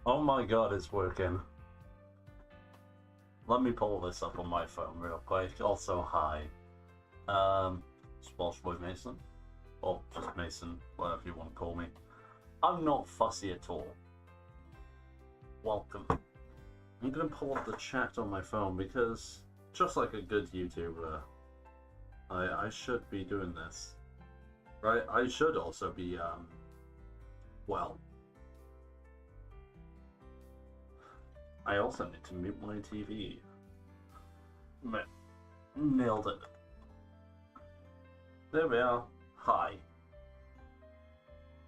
Oh my god, it's working. Let me pull this up on my phone real quick. Also, hi. It's Welsh-Boy-Mason. Or just Mason, whatever you want to call me. I'm not fussy at all. Welcome. I'm gonna pull up the chat on my phone because, just like a good YouTuber, I should be doing this. Right? I should also be, well, I also need to mute my TV. Nailed it. There we are. Hi.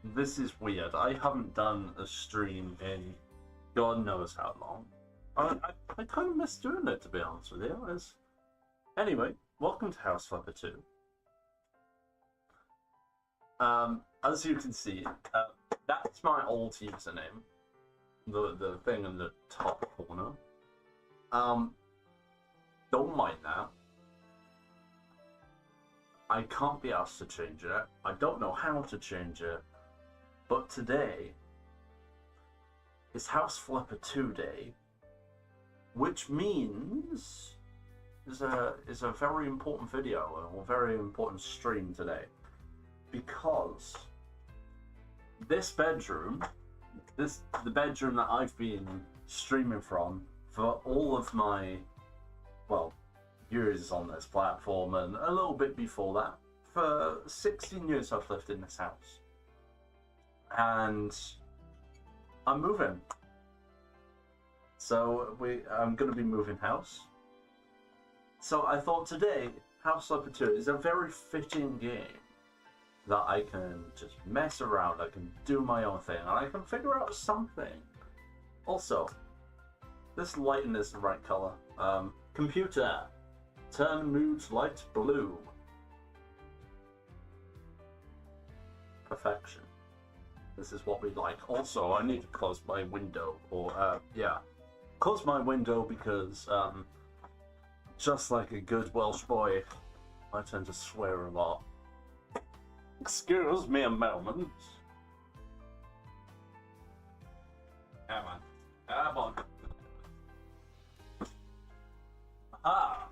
This is weird. I haven't done a stream in God knows how long. I kind of miss doing it, to be honest with you. Anyway, welcome to House Flipper 2. As you can see, that's my old username. The thing in the top corner. Don't mind that. I can't be asked to change it. I don't know how to change it. But today is House Flipper 2 day, which means is a very important video or very important stream today, because this bedroom, the bedroom that I've been streaming from for all of my, well, years on this platform, and a little bit before that, for 16 years I've lived in this house. And I'm moving. So I'm going to be moving house. So I thought today, House Flipper 2 is a very fitting game that I can just mess around, I can do my own thing, and I can figure out something. Also, this lighting is the right color. Computer, turn mood light blue. Perfection. This is what we like. Also, I need to close my window, or yeah, close my window because just like a good Welsh boy, I tend to swear a lot. Excuse me a moment. Come on. Come on. Ah.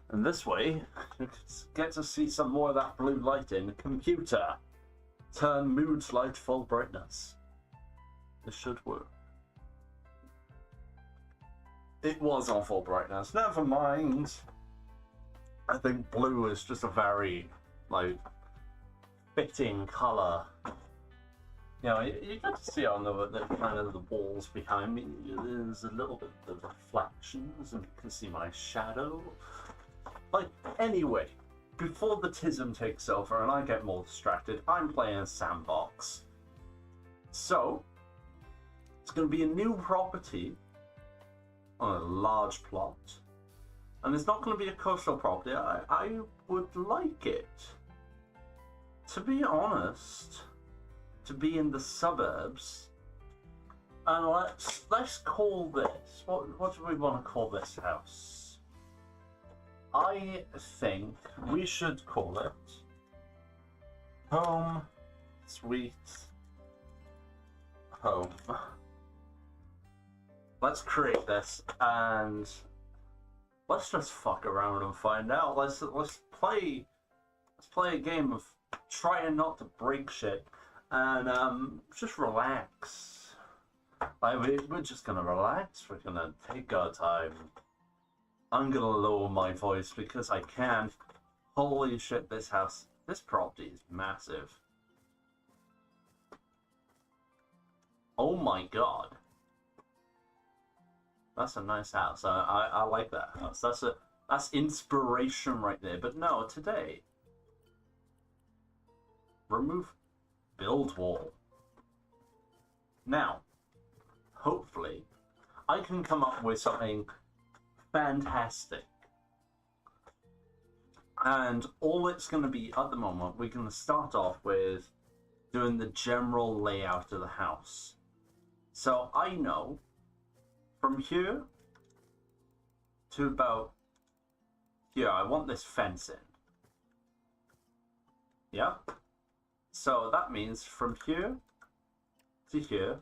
And this way, you get to see some more of that blue light in. Computer, turn mood light full brightness. This should work. It was on full brightness. Never mind. I think blue is just a very, like, fitting color. You know, you get to see on the kind of the walls behind me. There's a little bit of reflections, and you can see my shadow. Like, anyway, before the tism takes over and I get more distracted, I'm playing Sandbox. So, it's going to be a new property on a large plot. And it's not going to be a coastal property. I would like it, to be honest, to be in the suburbs. And let's call this, what do we want to call this house? I think we should call it Home Sweet Home. Let's create this and let's just fuck around and find out. Let's play a game of trying not to break shit and just relax. Like we're just gonna relax. We're gonna take our time. I'm gonna lower my voice because I can. Holy shit! This property is massive. Oh my god. That's a nice house. I like that house. That's inspiration right there. But no, today, remove build wall. Now, hopefully, I can come up with something fantastic. And all it's going to be at the moment, we're going to start off with doing the general layout of the house. So I know from here to about here, I want this fence in. Yeah? So that means from here to here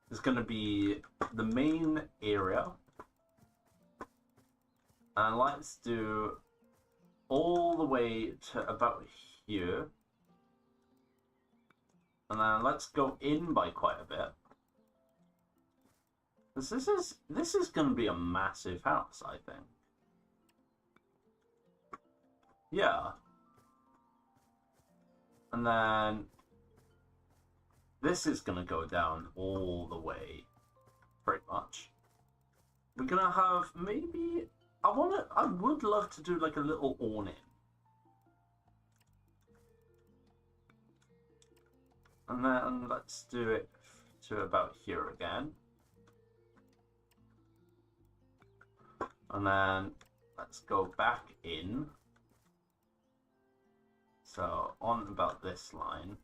is going to be the main area. And let's do all the way to about here. And then let's go in by quite a bit. This is going to be a massive house, I think. Yeah. And then this is going to go down all the way, pretty much. We're going to have maybe, I would love to do like a little awning. And then let's do it to about here again. And then let's go back in. So on about this line.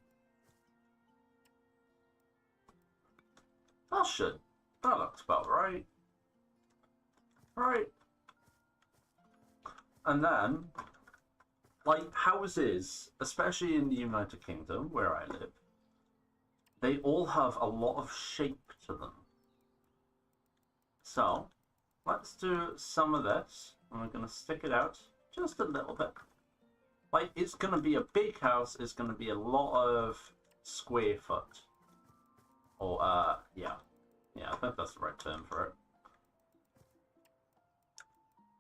That looks about right. Right. And then, like houses, especially in the United Kingdom, where I live, they all have a lot of shape to them. So, let's do some of this, and we're going to stick it out just a little bit. Like, it's going to be a big house, it's going to be a lot of square foot. Or, yeah. Yeah, I think that's the right term for it.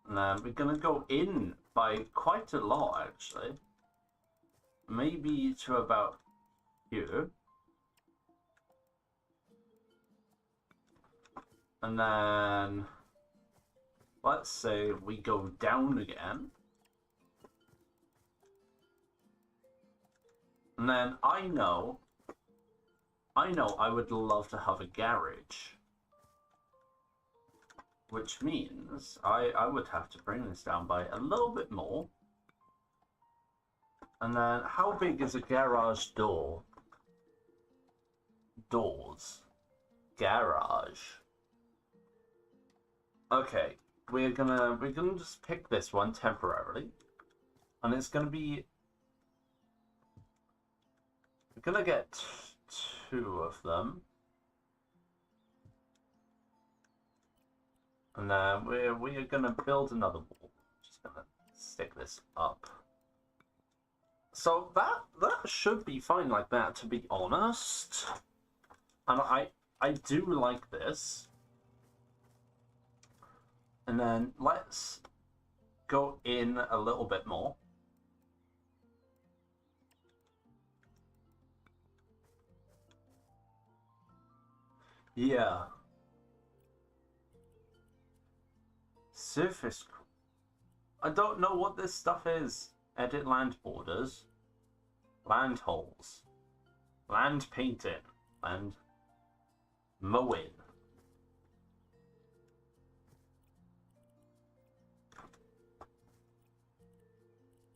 And then we're going to go in by quite a lot, actually. Maybe to about here. And then, let's say we go down again. And then I know I would love to have a garage. Which means I would have to bring this down by a little bit more. And then, how big is a garage door? Doors. Garage. Okay, we're gonna just pick this one temporarily, and it's gonna be. We're gonna get 2 of them, and then we're gonna build another wall. Just gonna stick this up. So that should be fine like that, to be honest. And I do like this. And then let's go in a little bit more. Yeah. Surface. I don't know what this stuff is. Edit land borders. Land holes. Land painting. Land mowing.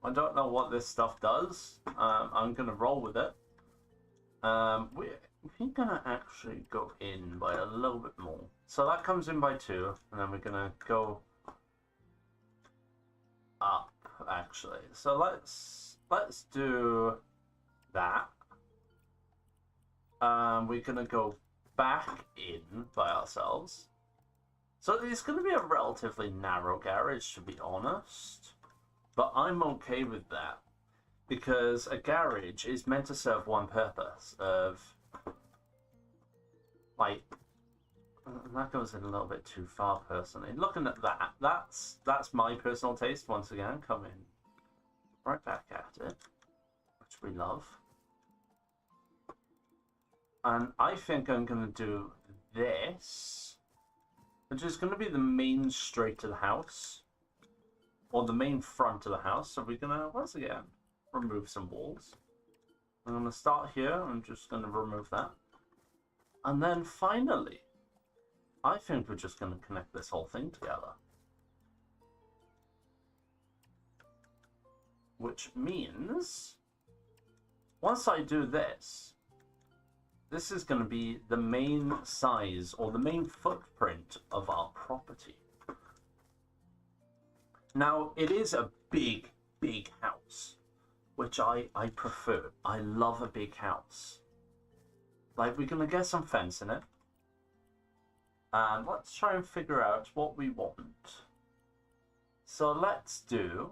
I don't know what this stuff does. I'm going to roll with it. We're going to actually go in by a little bit more. So that comes in by 2, and then we're going to go up, actually. So let's do that. We're going to go back in by ourselves. So it's going to be a relatively narrow garage, to be honest. But I'm okay with that, because a garage is meant to serve one purpose of, like, that goes in a little bit too far personally. Looking at that, that's my personal taste once again, coming right back at it, which we love. And I think I'm going to do this, which is going to be the main street of the house. Or the main front of the house. So we're gonna once again remove some walls. I'm gonna start here. I'm just gonna remove that, and then finally, I think we're just gonna connect this whole thing together. Which means once I do this, this is gonna be the main size or the main footprint of our property. Now, it is a big, big house. which I prefer. I love a big house. Like, we're gonna get some fence in it. And let's try and figure out what we want. So let's do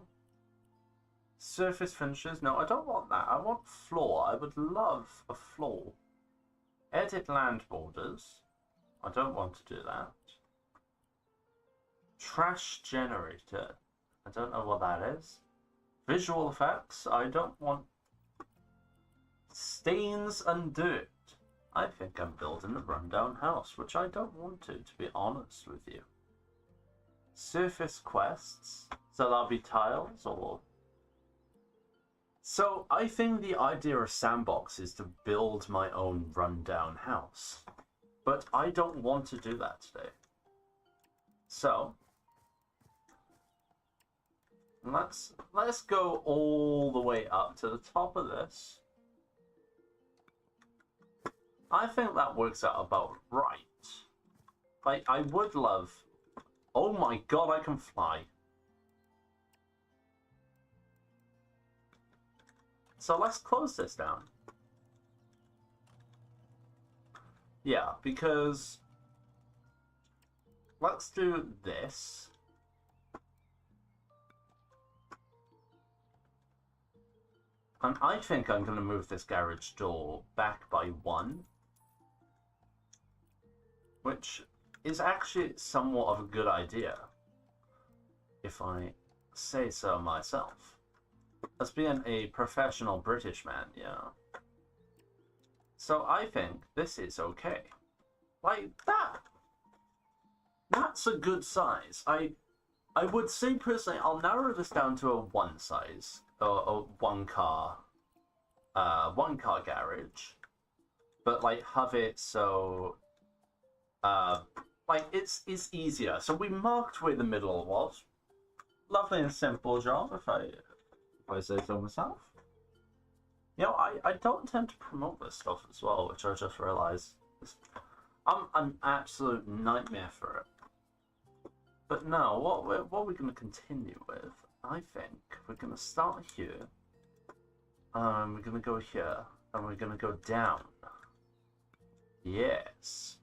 surface finishes. No, I don't want that. I want floor. I would love a floor. Edit land borders. I don't want to do that. Trash generator. I don't know what that is. Visual effects. I don't want stains and dirt. I think I'm building a rundown house, which I don't want to be honest with you. Surface quests. So that'll be tiles or... So I think the idea of sandbox is to build my own rundown house. But I don't want to do that today. So let's go all the way up to the top of this. I think that works out about right. Like, I would love... Oh my god, I can fly. So let's close this down. Yeah, because... Let's do this. And I think I'm going to move this garage door back by 1. Which is actually somewhat of a good idea, if I say so myself. As being a professional British man, yeah. So I think this is okay. Like, that's a good size. I would say personally, I'll narrow this down to a 1 size, or a 1 car garage. But like, have it so... like, it's easier. So we marked where the middle was. Lovely and simple job, if I say so myself. You know, I don't tend to promote this stuff as well, which I just realised. I'm an absolute nightmare for it. But now, what we're going to continue with, I think, we're going to start here. We're going to go here, and we're going to go down. Yes.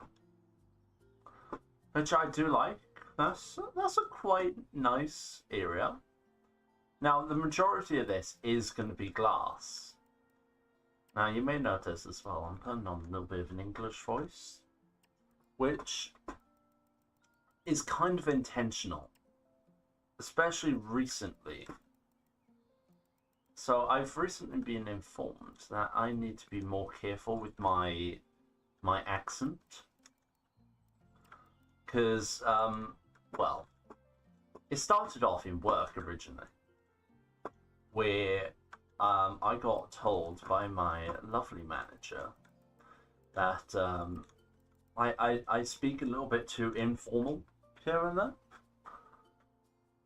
Which I do like. That's a quite nice area. Now, the majority of this is going to be glass. Now, you may notice as well, I'm putting on a little bit of an English voice, which is kind of intentional, especially recently. So I've recently been informed that I need to be more careful with my accent. Because, well, it started off in work originally, where I got told by my lovely manager that I speak a little bit too informal here and there.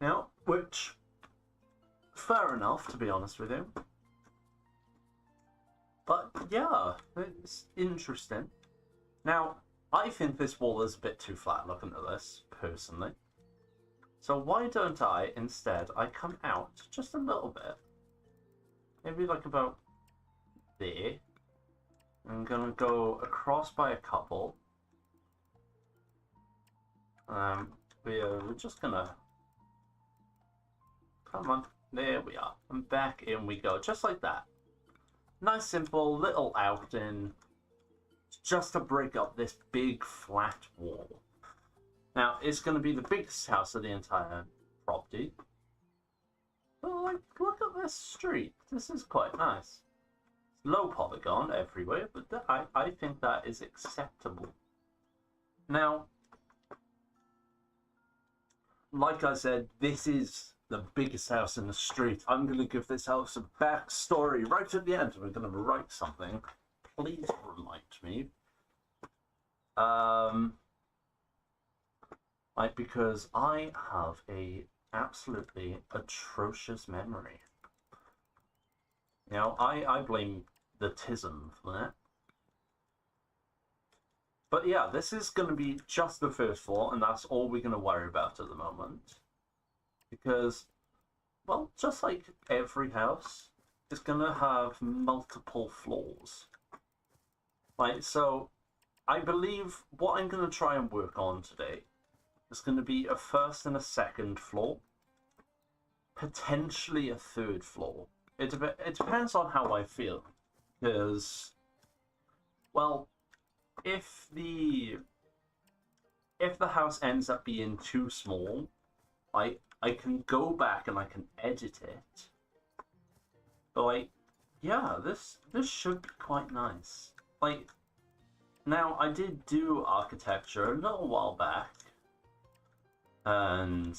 You know, which, fair enough, to be honest with you. But, yeah, it's interesting. Now, I think this wall is a bit too flat looking at this, personally. So why don't I, instead, I come out just a little bit. Maybe like about there. I'm gonna go across by a couple. We're just gonna... Come on, there we are. And back in we go, just like that. Nice simple little outing. Just to break up this big flat wall. Now, it's going to be the biggest house of the entire property. But, like, look at this street. This is quite nice. Low polygon everywhere, but I think that is acceptable. Now, like I said, this is the biggest house in the street. I'm going to give this house a backstory right at the end. We're going to write something. Please remind me. Like, because I have a absolutely atrocious memory. You know, I blame the tism for that. But yeah, this is going to be just the first floor, and that's all we're going to worry about at the moment. Because, well, just like every house, is gonna have multiple floors. Like, so I believe what I'm gonna try and work on today is gonna be a first and a second floor, potentially a third floor. It depends on how I feel, because, well, if the house ends up being too small, I can go back and I can edit it. But like, yeah, this should be quite nice. Like, now I did do architecture a little while back, and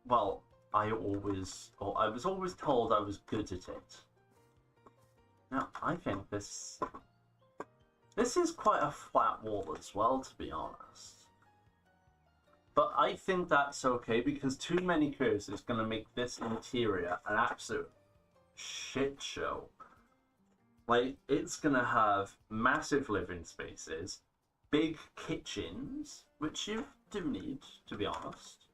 well, I was always told I was good at it. Now I think this is quite a flat wall as well, to be honest. But I think that's okay, because too many curves is going to make this interior an absolute shit show. Like, it's going to have massive living spaces, big kitchens, which you do need, to be honest.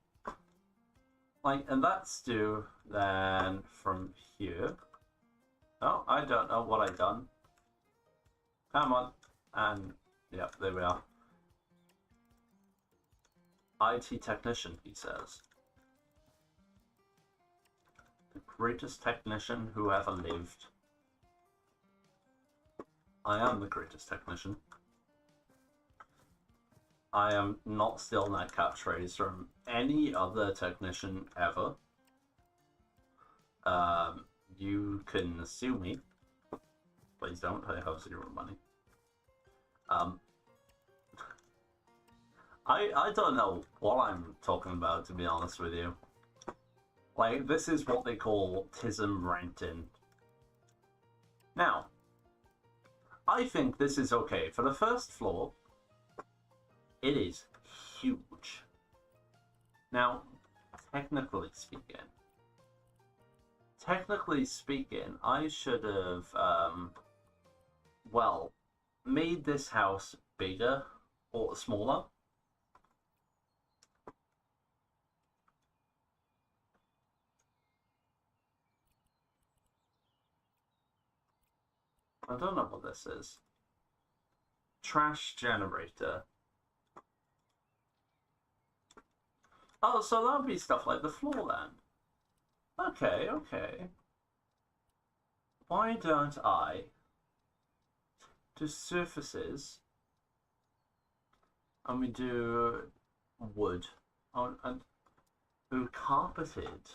Like, and that's due then from here. Oh, I don't know what I've done. Come on. And, yep, there we are. IT technician, he says. The greatest technician who ever lived. I am the greatest technician. I am not stealing that catchphrase from any other technician ever. You can sue me. Please don't, I have zero money. I don't know what I'm talking about, to be honest with you. Like, this is what they call tism renting. Now, I think this is okay. For the first floor, it is huge. Now, technically speaking, I should have, well, made this house bigger or smaller. I don't know what this is. Trash generator. Oh, so that'll be stuff like the floor then. Okay, okay. Why don't I do surfaces and we do wood? Oh, and do carpeted.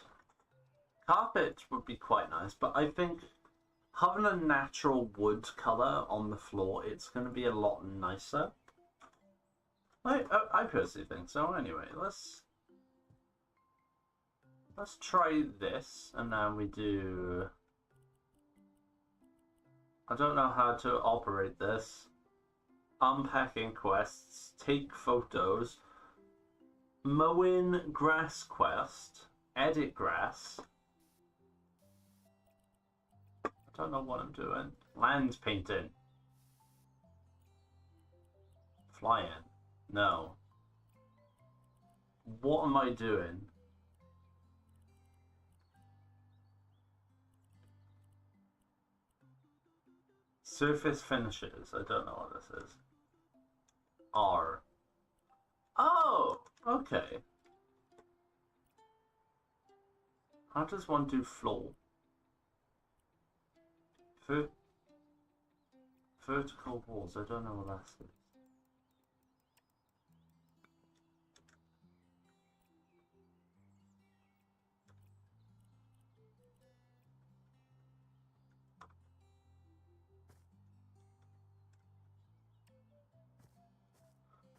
Carpet would be quite nice, but I think having a natural wood colour on the floor, it's going to be a lot nicer. I personally think so. Anyway, let's try this, and then we do... I don't know how to operate this. Unpacking quests, take photos, mowing grass quest, edit grass. I don't know what I'm doing. Land painting. Flying. No. What am I doing? Surface finishes. I don't know what this is. R. Oh! Okay. How does one do floor? Vertical walls. I don't know what that is.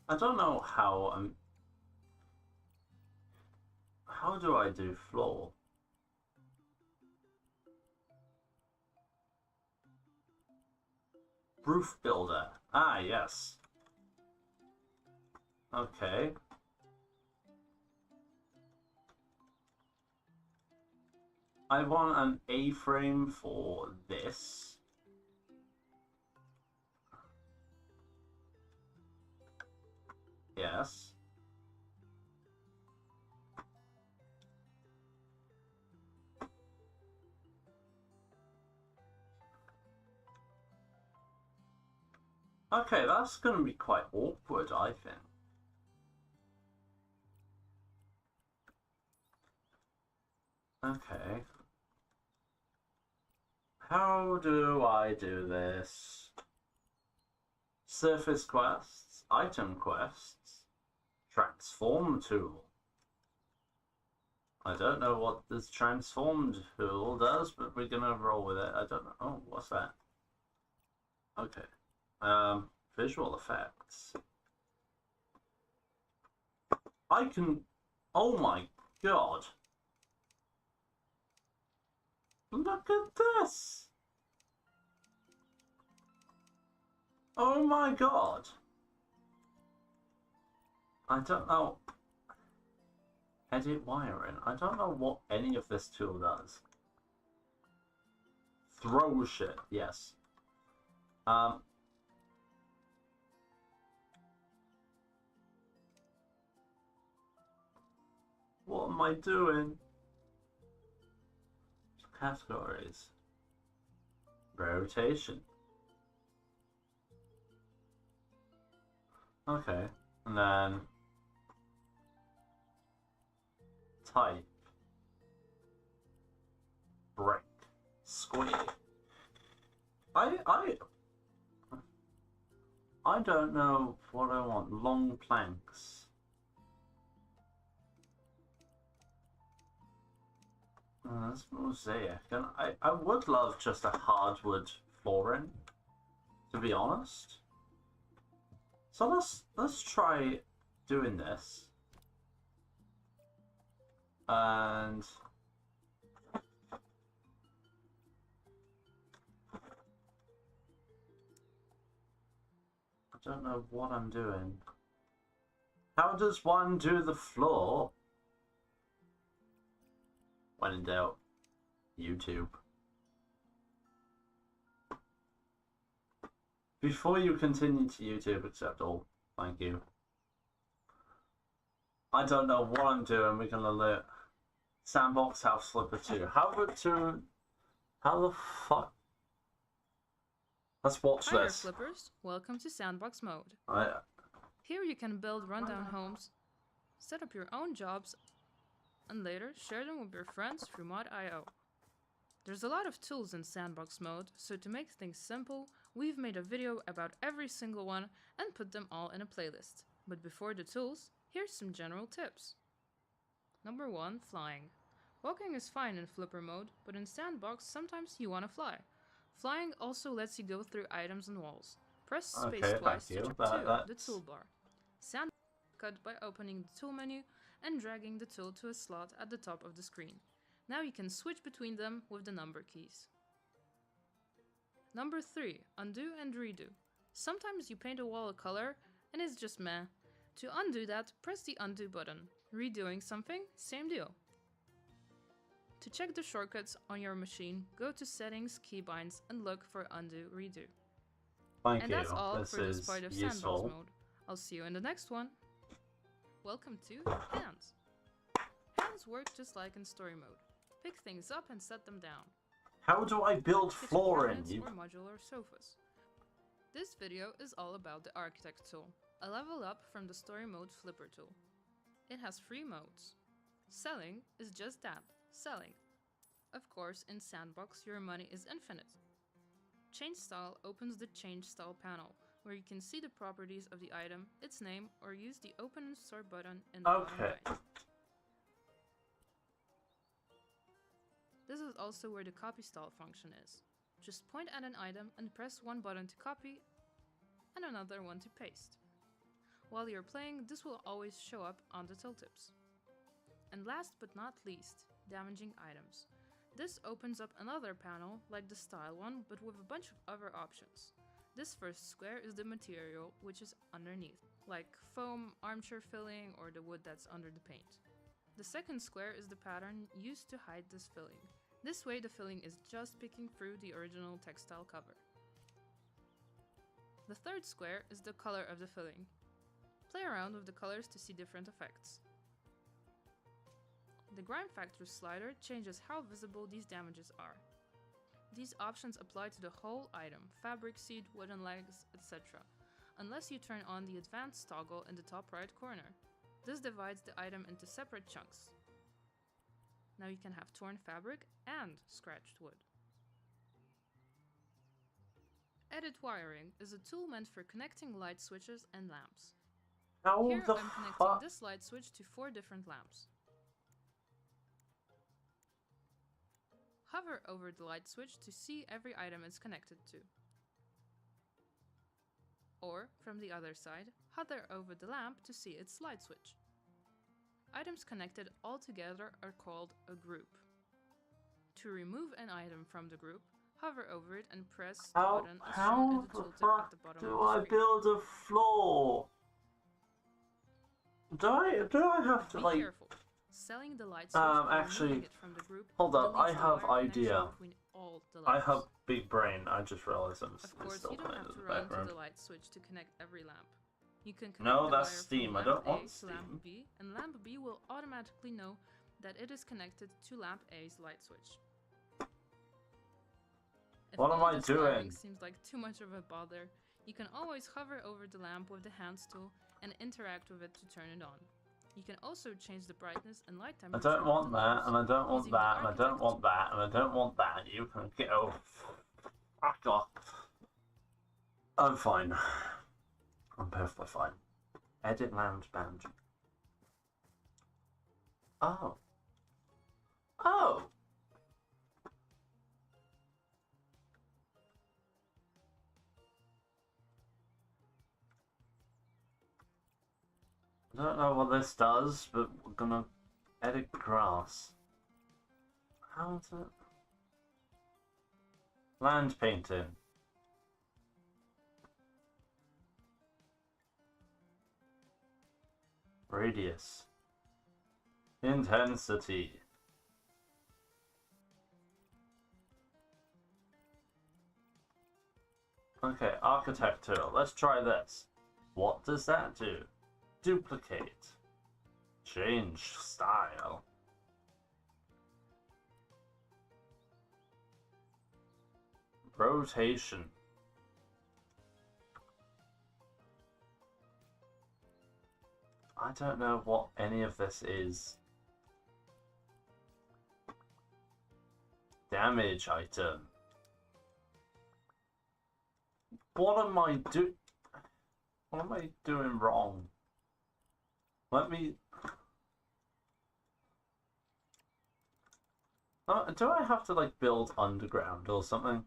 I don't know how I'm... How do I do floor? Roof builder. Ah, yes. Okay. I want an A-frame for this. Yes. Okay, that's going to be quite awkward, I think. Okay. How do I do this? Surface quests, item quests, transform tool. I don't know what this transform tool does, but we're gonna roll with it. I don't know. Oh, what's that? Okay. Visual effects. I can. Oh my god. Look at this. Oh my god. I don't know. Edit wiring. I don't know what any of this tool does. Throw shit. Yes. What am I doing? Categories. Rotation. Okay. And then type. Break. Squeeze. I don't know what I want. Long planks. That's mosaic. And I would love just a hardwood flooring, to be honest. So let's try doing this. And I don't know what I'm doing. How does one do the floor? When in doubt, YouTube. Before you continue to YouTube, accept all. Thank you. I don't know what I'm doing. We're gonna let Sandbox House Flipper 2. How the fuck? Let's watch Hi this. there, flippers. Welcome to Sandbox Mode. Here you can build rundown homes, set up your own jobs, and later share them with your friends through mod.io. There's a lot of tools in Sandbox Mode, so to make things simple, we've made a video about every single one and put them all in a playlist. But before the tools, here's some general tips. Number 1. Flying. Walking is fine in Flipper mode, but in Sandbox sometimes you want to fly. Flying also lets you go through items and walls. Press space twice to jump to the toolbar. Sandbox cut by opening the tool menu and dragging the tool to a slot at the top of the screen. Now you can switch between them with the number keys. Number 3. Undo and redo. Sometimes you paint a wall a color and it's just meh. To undo that, press the undo button. Redoing something, same deal. To check the shortcuts on your machine, go to Settings, Keybinds, and look for Undo Redo. Thank you. That's all for this part of Sandbox Mode. I'll see you in the next one. Welcome to Hands. Hands work just like in Story Mode. Pick things up and set them down. How do I build flooring? Or modular sofas. This video is all about the Architect tool, a level up from the Story Mode Flipper tool. It has 3 modes. Selling is just that, selling. Of course, in Sandbox, your money is infinite. Change Style opens the Change Style panel, where you can see the properties of the item, its name, or use the Open and Store button in the bottom right. This is also where the Copy Style function is. Just point at an item and press one button to copy and another one to paste. While you're playing, this will always show up on the tooltips. And last but not least, damaging items. This opens up another panel like the style one, but with a bunch of other options. This first square is the material, which is underneath, like foam, armchair filling, or the wood that's under the paint. The second square is the pattern used to hide this filling. This way the filling is just peeking through the original textile cover. The third square is the color of the filling. Play around with the colors to see different effects. The Grime Factor slider changes how visible these damages are. These options apply to the whole item, fabric seed, wooden legs, etc. unless you turn on the advanced toggle in the top right corner. This divides the item into separate chunks. Now you can have torn fabric and scratched wood. Edit wiring is a tool meant for connecting light switches and lamps. Here I'm connecting this light switch to 4 different lamps. Hover over the light switch to see every item it's connected to. Or, from the other side, hover over the lamp to see its light switch. Items connected all together are called a group. To remove an item from the group, hover over it and press the button as shown in the tooltip at the bottom of the screen. How do I build a floor? Do I have to Be careful. Selling the light switch actually, it from the group hold up, I have idea. All the I have big brain, I just realized I'm Of course, still you don't playing have in to the run background. to the light switch to connect every lamp. You can connect No, the that's wire Steam. from I lamp don't A want to Steam. lamp B, and lamp B will automatically know that it is connected to lamp A's light switch. If What am all I this wiring doing? seems like too much of a bother, you can always hover over the lamp with the hands tool and interact with it to turn it on. You can also change the brightness and light I temperature. don't want that, and I don't want using the that, and I don't architect- want that, and I don't want that. You can get over. Fuck off. I'm fine. I'm perfectly fine. Edit lounge boundary. Oh. Oh! I don't know what this does, but we're gonna edit grass. How's it? Land painting. Radius. Intensity. Okay, architectural. Let's try this. What does that do? Duplicate. Change style. Rotation. I don't know what any of this is. Damage item. What am I doing wrong? Let me... do I have to like build underground or something?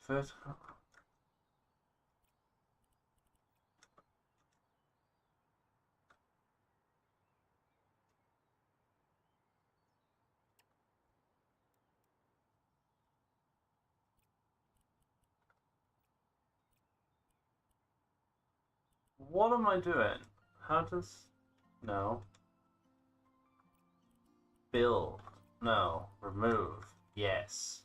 Vertical. What am I doing? How does... No. Build. No. Remove. Yes.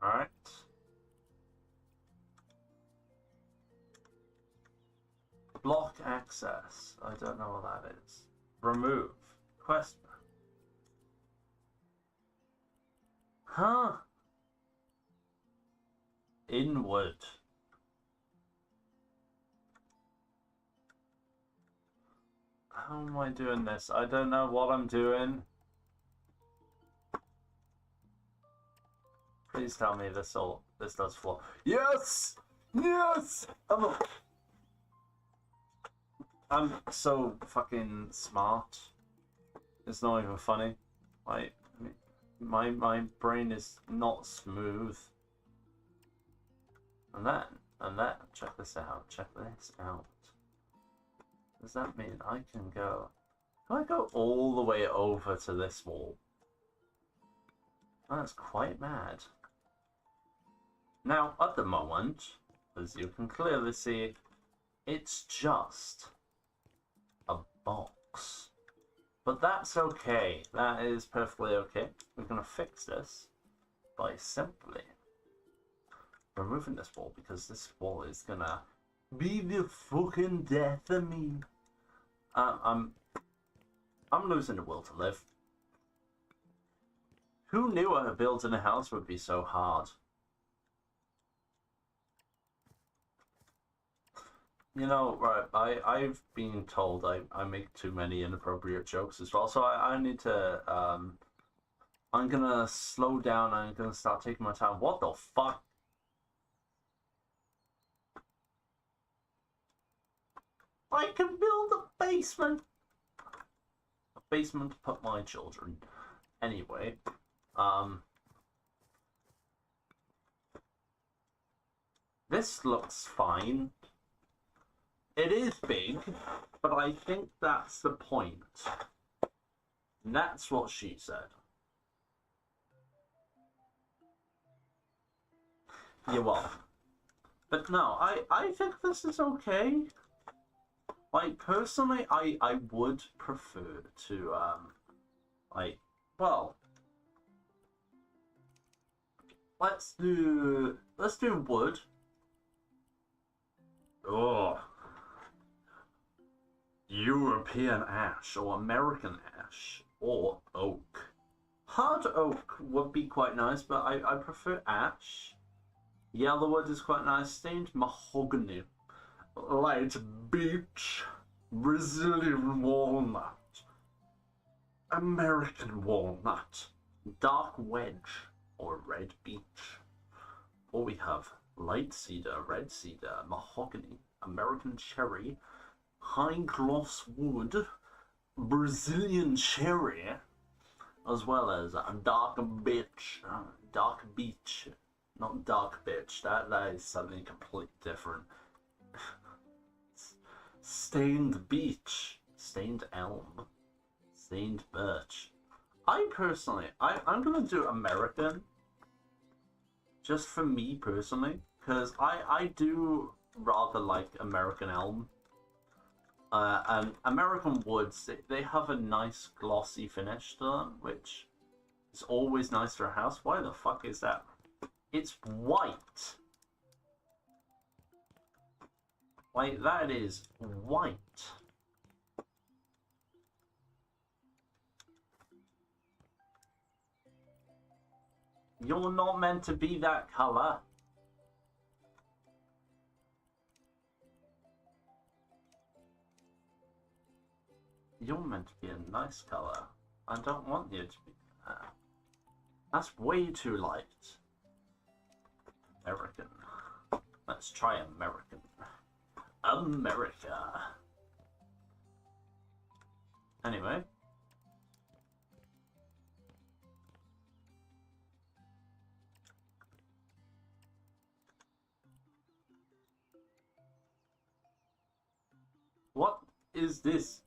Alright. Block access. I don't know what that is. Remove. Quest. Huh? Inward. How am I doing this? I don't know what I'm doing. Please tell me this does flow. Yes! Yes! I'm so fucking smart. It's not even funny. Like, my brain is not smooth. And that, check this out, check this out. Does that mean I can go... Can I go all the way over to this wall? That's quite mad. Now, at the moment, as you can clearly see, it's just a box. But that's okay. That is perfectly okay. We're going to fix this by simply removing this wall, because this wall is going to be the fucking death of me. I'm losing the will to live. Who knew building a house would be so hard? You know, right, I've been told I make too many inappropriate jokes as well, so I need to, I'm gonna slow down, I'm gonna start taking my time. What the fuck? I can build a basement! A basement to put my children. Anyway, this looks fine. It is big, but I think that's the point. That's what she said. You're welcome. But no, I think this is okay. Like, personally, I would prefer to, like, well, let's do wood. Oh. European ash, or American ash, or oak. Hard oak would be quite nice, but I prefer ash. Yellowwood is quite nice. Stained mahogany. Light beech. Brazilian walnut. American walnut. Dark wedge, or red beech. Or we have light cedar, red cedar, mahogany, American cherry, high gloss wood, Brazilian cherry, as well as dark beech, not dark beech. That is something completely different. Stained beech, stained elm, stained birch. I personally, I'm gonna do American, just for me personally, because I do rather like American elm. And American woods, they have a nice glossy finish to them, which is always nice for a house. Why the fuck is that? It's white. Like, that is white. You're not meant to be that color. You're meant to be a nice color. I don't want you to be that. That's way too light. American. Let's try American. America. Anyway. What is this?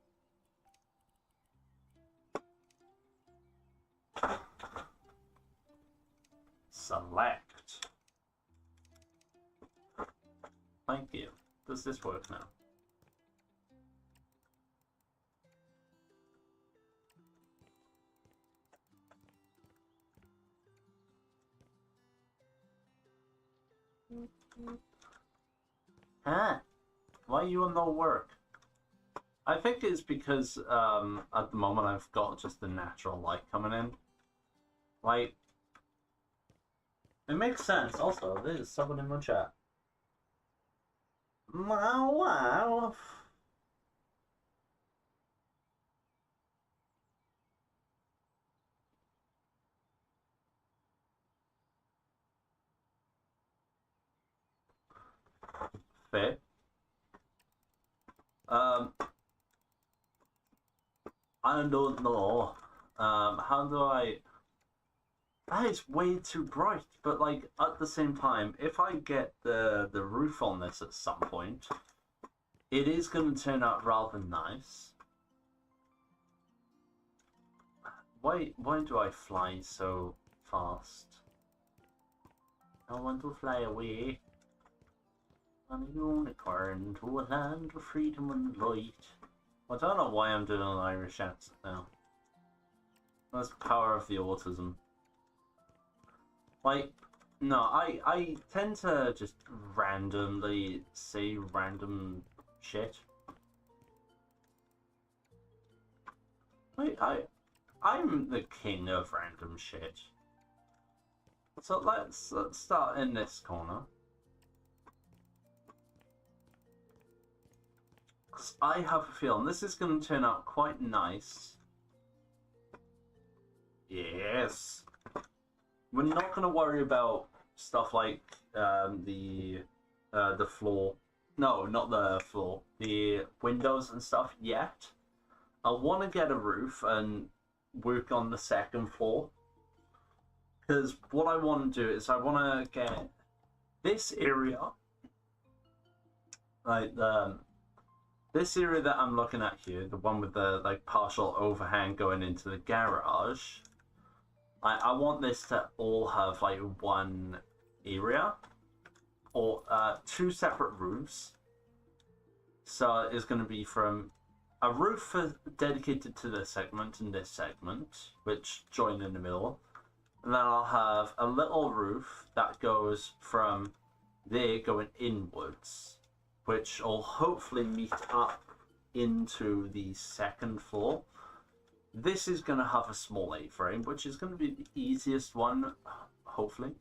Select. Thank you. Does this work now? Huh? Why you on no work? I think it's because at the moment I've got just the natural light coming in. Like, it makes sense. Also, there's someone in my chat. Wow, wow. Fair. I don't know. How do I... That is way too bright, but like at the same time, if I get the roof on this at some point, it is going to turn out rather nice. Why do I fly so fast. I want to fly away on a unicorn to a land of freedom and light. I don't know why I'm doing an Irish accent now. That's the power of the autism. Like, no, I tend to just randomly say random shit. I'm the king of random shit. So let's start in this corner. 'Cause I have a feeling this is going to turn out quite nice. Yes. We're not going to worry about stuff like the floor. No, not the floor. The windows and stuff yet. I want to get a roof and work on the second floor. Because what I want to do is I want to get this area, like this area that I'm looking at here, the one with the like partial overhang going into the garage. I want this to all have like one area or two separate roofs. So it's going to be from a roof dedicated to this segment and this segment, which join in the middle. And then I'll have a little roof that goes from there going inwards, which will hopefully meet up into the second floor. This is going to have a small A-frame, which is going to be the easiest one, hopefully.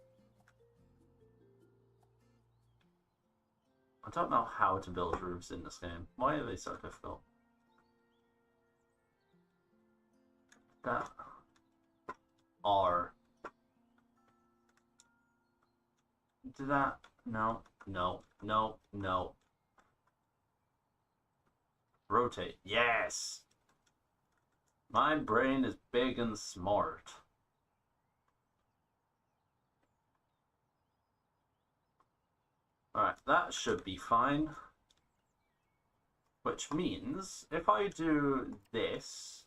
I don't know how to build roofs in this game. Why are they so difficult? That R. Do that? No, no, no, no. Rotate. Yes! My brain is big and smart. Alright, that should be fine. Which means, if I do this...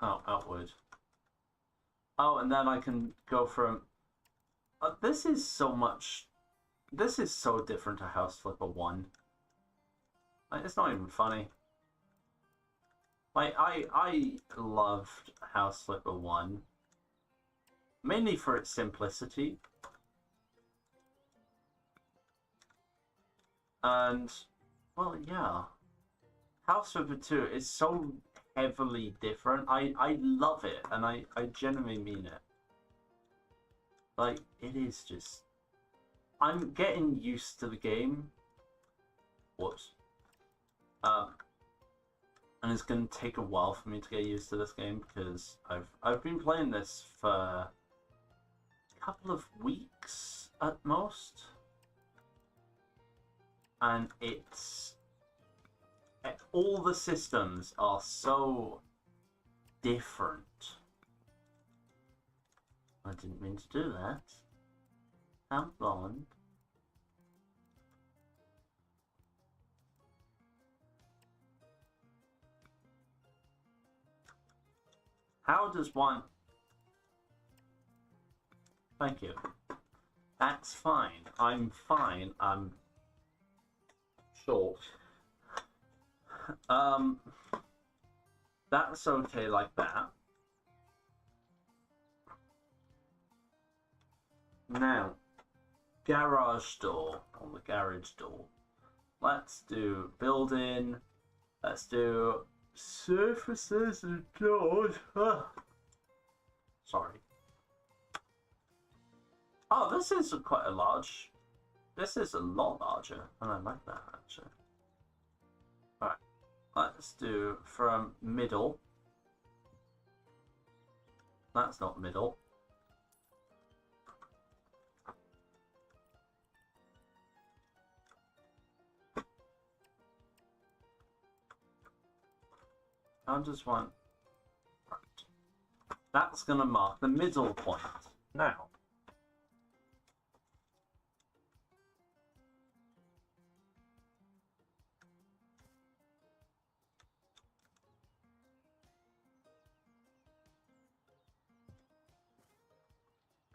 Oh, outward. Oh, and then I can go from... this is so much... This is so different to House Flipper 1. It's not even funny. Like, I loved House Flipper 1. Mainly for its simplicity. And, well, yeah. House Flipper 2 is so heavily different. I love it, and I genuinely mean it. Like, it is just... I'm getting used to the game. Whoops. And it's going to take a while for me to get used to this game, because I've been playing this for a couple of weeks at most. And it's... all the systems are so different. I didn't mean to do that. I'm blonde. How does one... Thank you. That's fine. I'm fine. I'm short. That's okay like that. Now, garage door, on the garage door. Let's do building. Let's do surfaces and doors. Sorry. Oh, this is quite a large. This is a lot larger, and I like that actually. Alright, let's do from middle. That's not middle. I just want... Right. That's going to mark the middle point. Now,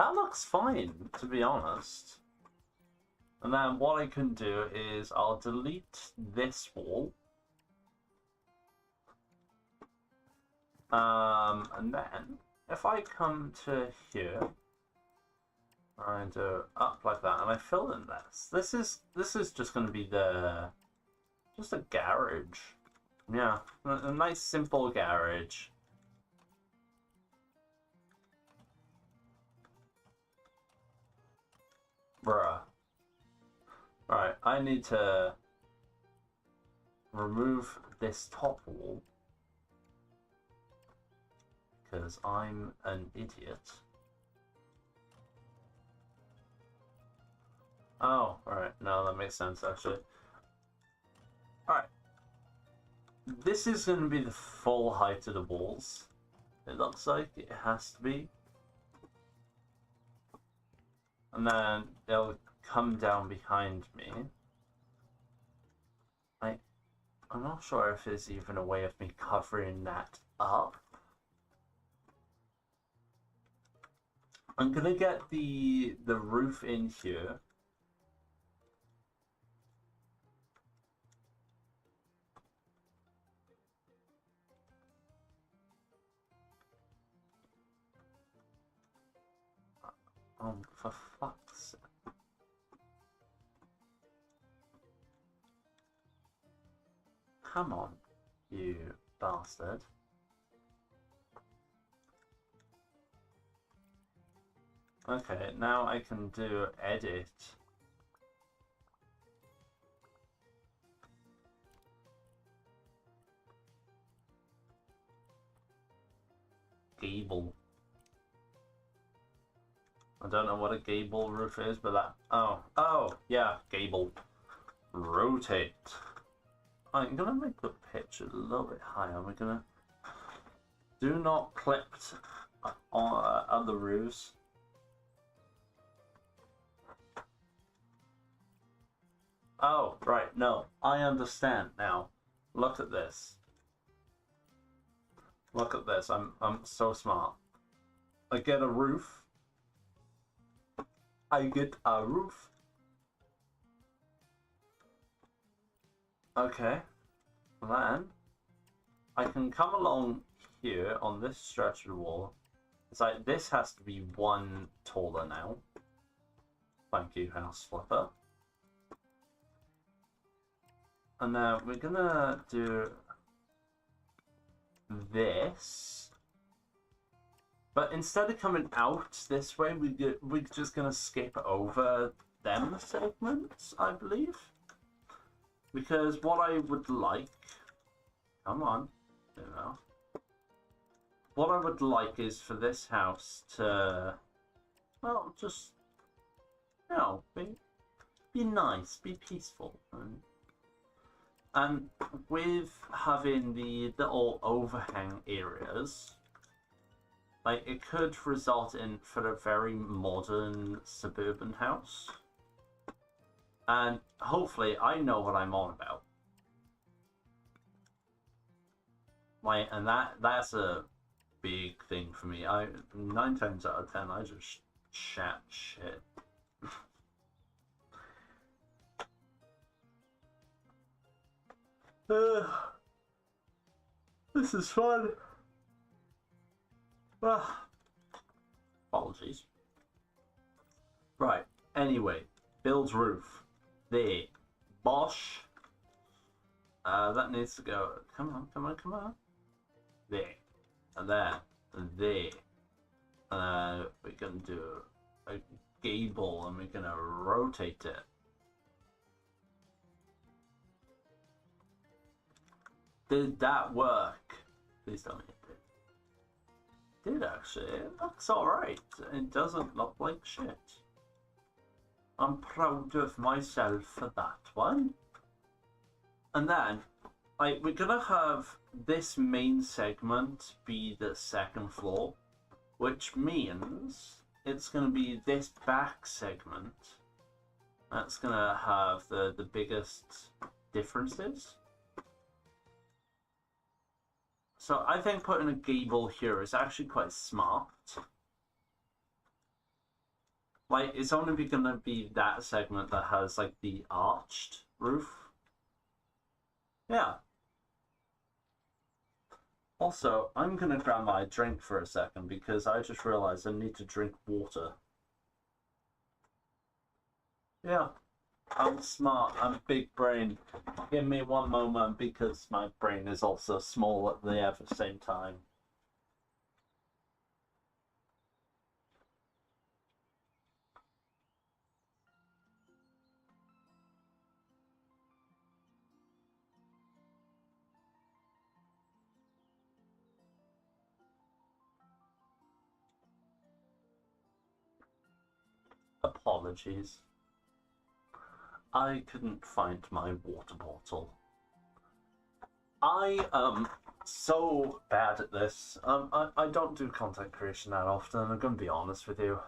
That looks fine, to be honest. And then what I can do is I'll delete this wall. And then if I come to here and do up like that, and I fill in this is just going to be just a garage. Yeah, a nice simple garage. Bruh. Alright, I need to remove this top wall because I'm an idiot. Oh, alright, no, that makes sense actually. Alright. This is going to be the full height of the walls. It looks like it has to be. And then it'll come down behind me. I'm not sure if there's even a way of me covering that up. I'm gonna get the roof in here. Oh, for fuck's sake. Come on, you bastard. Okay, now I can do edit. Gable. I don't know what a gable roof is, but that... Oh, yeah, gable. Rotate. I'm gonna make the pitch a little bit higher. We're gonna... Do not clip on other roofs. Oh, right, no. I understand now. Look at this. Look at this. I'm so smart. I get a roof. I get a roof. Okay. Then I can come along here on this stretch of the wall. It's like this has to be one taller now. Thank you, House Flipper. And then we're gonna do this. But instead of coming out this way, we're just gonna skip over them segments, I believe. Because what I would like, come on, you know, what I would like is for this house to, well, just, you know, be nice, be peaceful, and with having the little overhang areas. Like, it could result in, for a very modern suburban house. And hopefully I know what I'm on about. Like, and that's a big thing for me. 9 times out of 10, I just chat shit. This is fun. Apologies. Right, anyway, build roof. There. Bosh. That needs to go. Come on, come on, come on. There. And there. And there. We're gonna do a gable and we're gonna rotate it. Did that work? Please tell me it did. Did actually. It looks alright. It doesn't look like shit. I'm proud of myself for that one. And then, like, we're gonna have this main segment be the second floor, which means it's gonna be this back segment that's gonna have the biggest differences. So I think putting a gable here is actually quite smart. Like, it's only gonna be that segment that has, like, the arched roof. Yeah. Also, I'm gonna grab my drink for a second because I just realized I need to drink water. Yeah. I'm smart. I'm big brain. Give me one moment because my brain is also small at the same time. Apologies. I couldn't find my water bottle. I am so bad at this. I don't do content creation that often. I'm gonna be honest with you.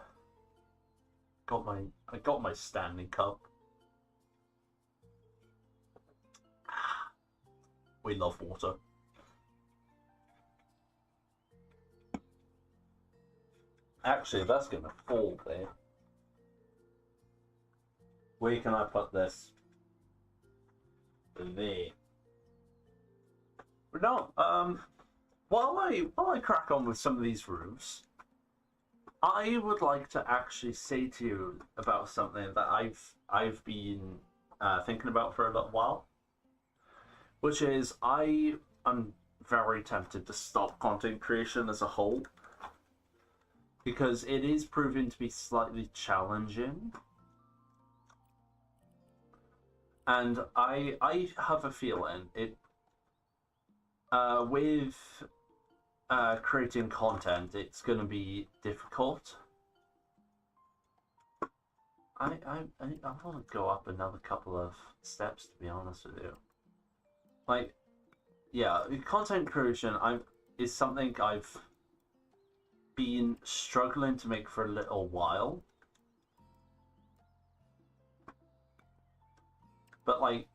I got my Stanley Cup. We love water. Actually, that's gonna fall there. Where can I put this? There. No, while I crack on with some of these roofs, I would like to actually say to you about something that I've been thinking about for a little while, which is I am very tempted to stop content creation as a whole because it is proving to be slightly challenging. And I have a feeling it with creating content, it's going to be difficult. I want to go up another couple of steps, to be honest with you. Like, yeah, content creation is something I've been struggling to make for a little while. But, like,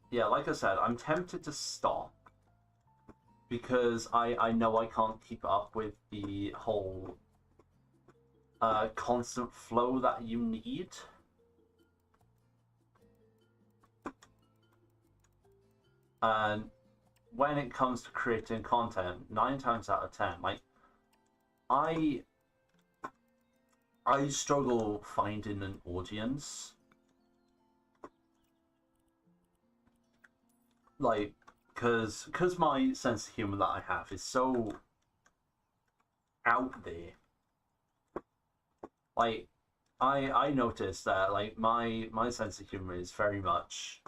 yeah, like I said, I'm tempted to stop because I know I can't keep up with the whole constant flow that you need. And when it comes to creating content, 9 times out of 10, like, I struggle finding an audience. Like, because my sense of humor that I have is so out there. Like, I noticed that, like, my sense of humor is very much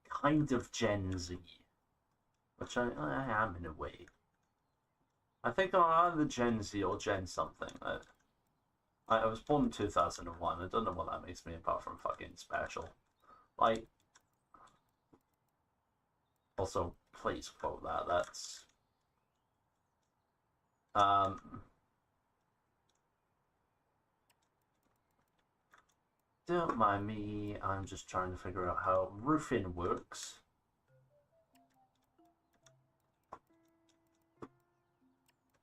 kind of Gen Z, which I am in a way. I think I'm either Gen Z or Gen something. I was born in 2001. I don't know what that makes me apart from fucking special. Like, also, please quote that. That's don't mind me. I'm just trying to figure out how roofing works.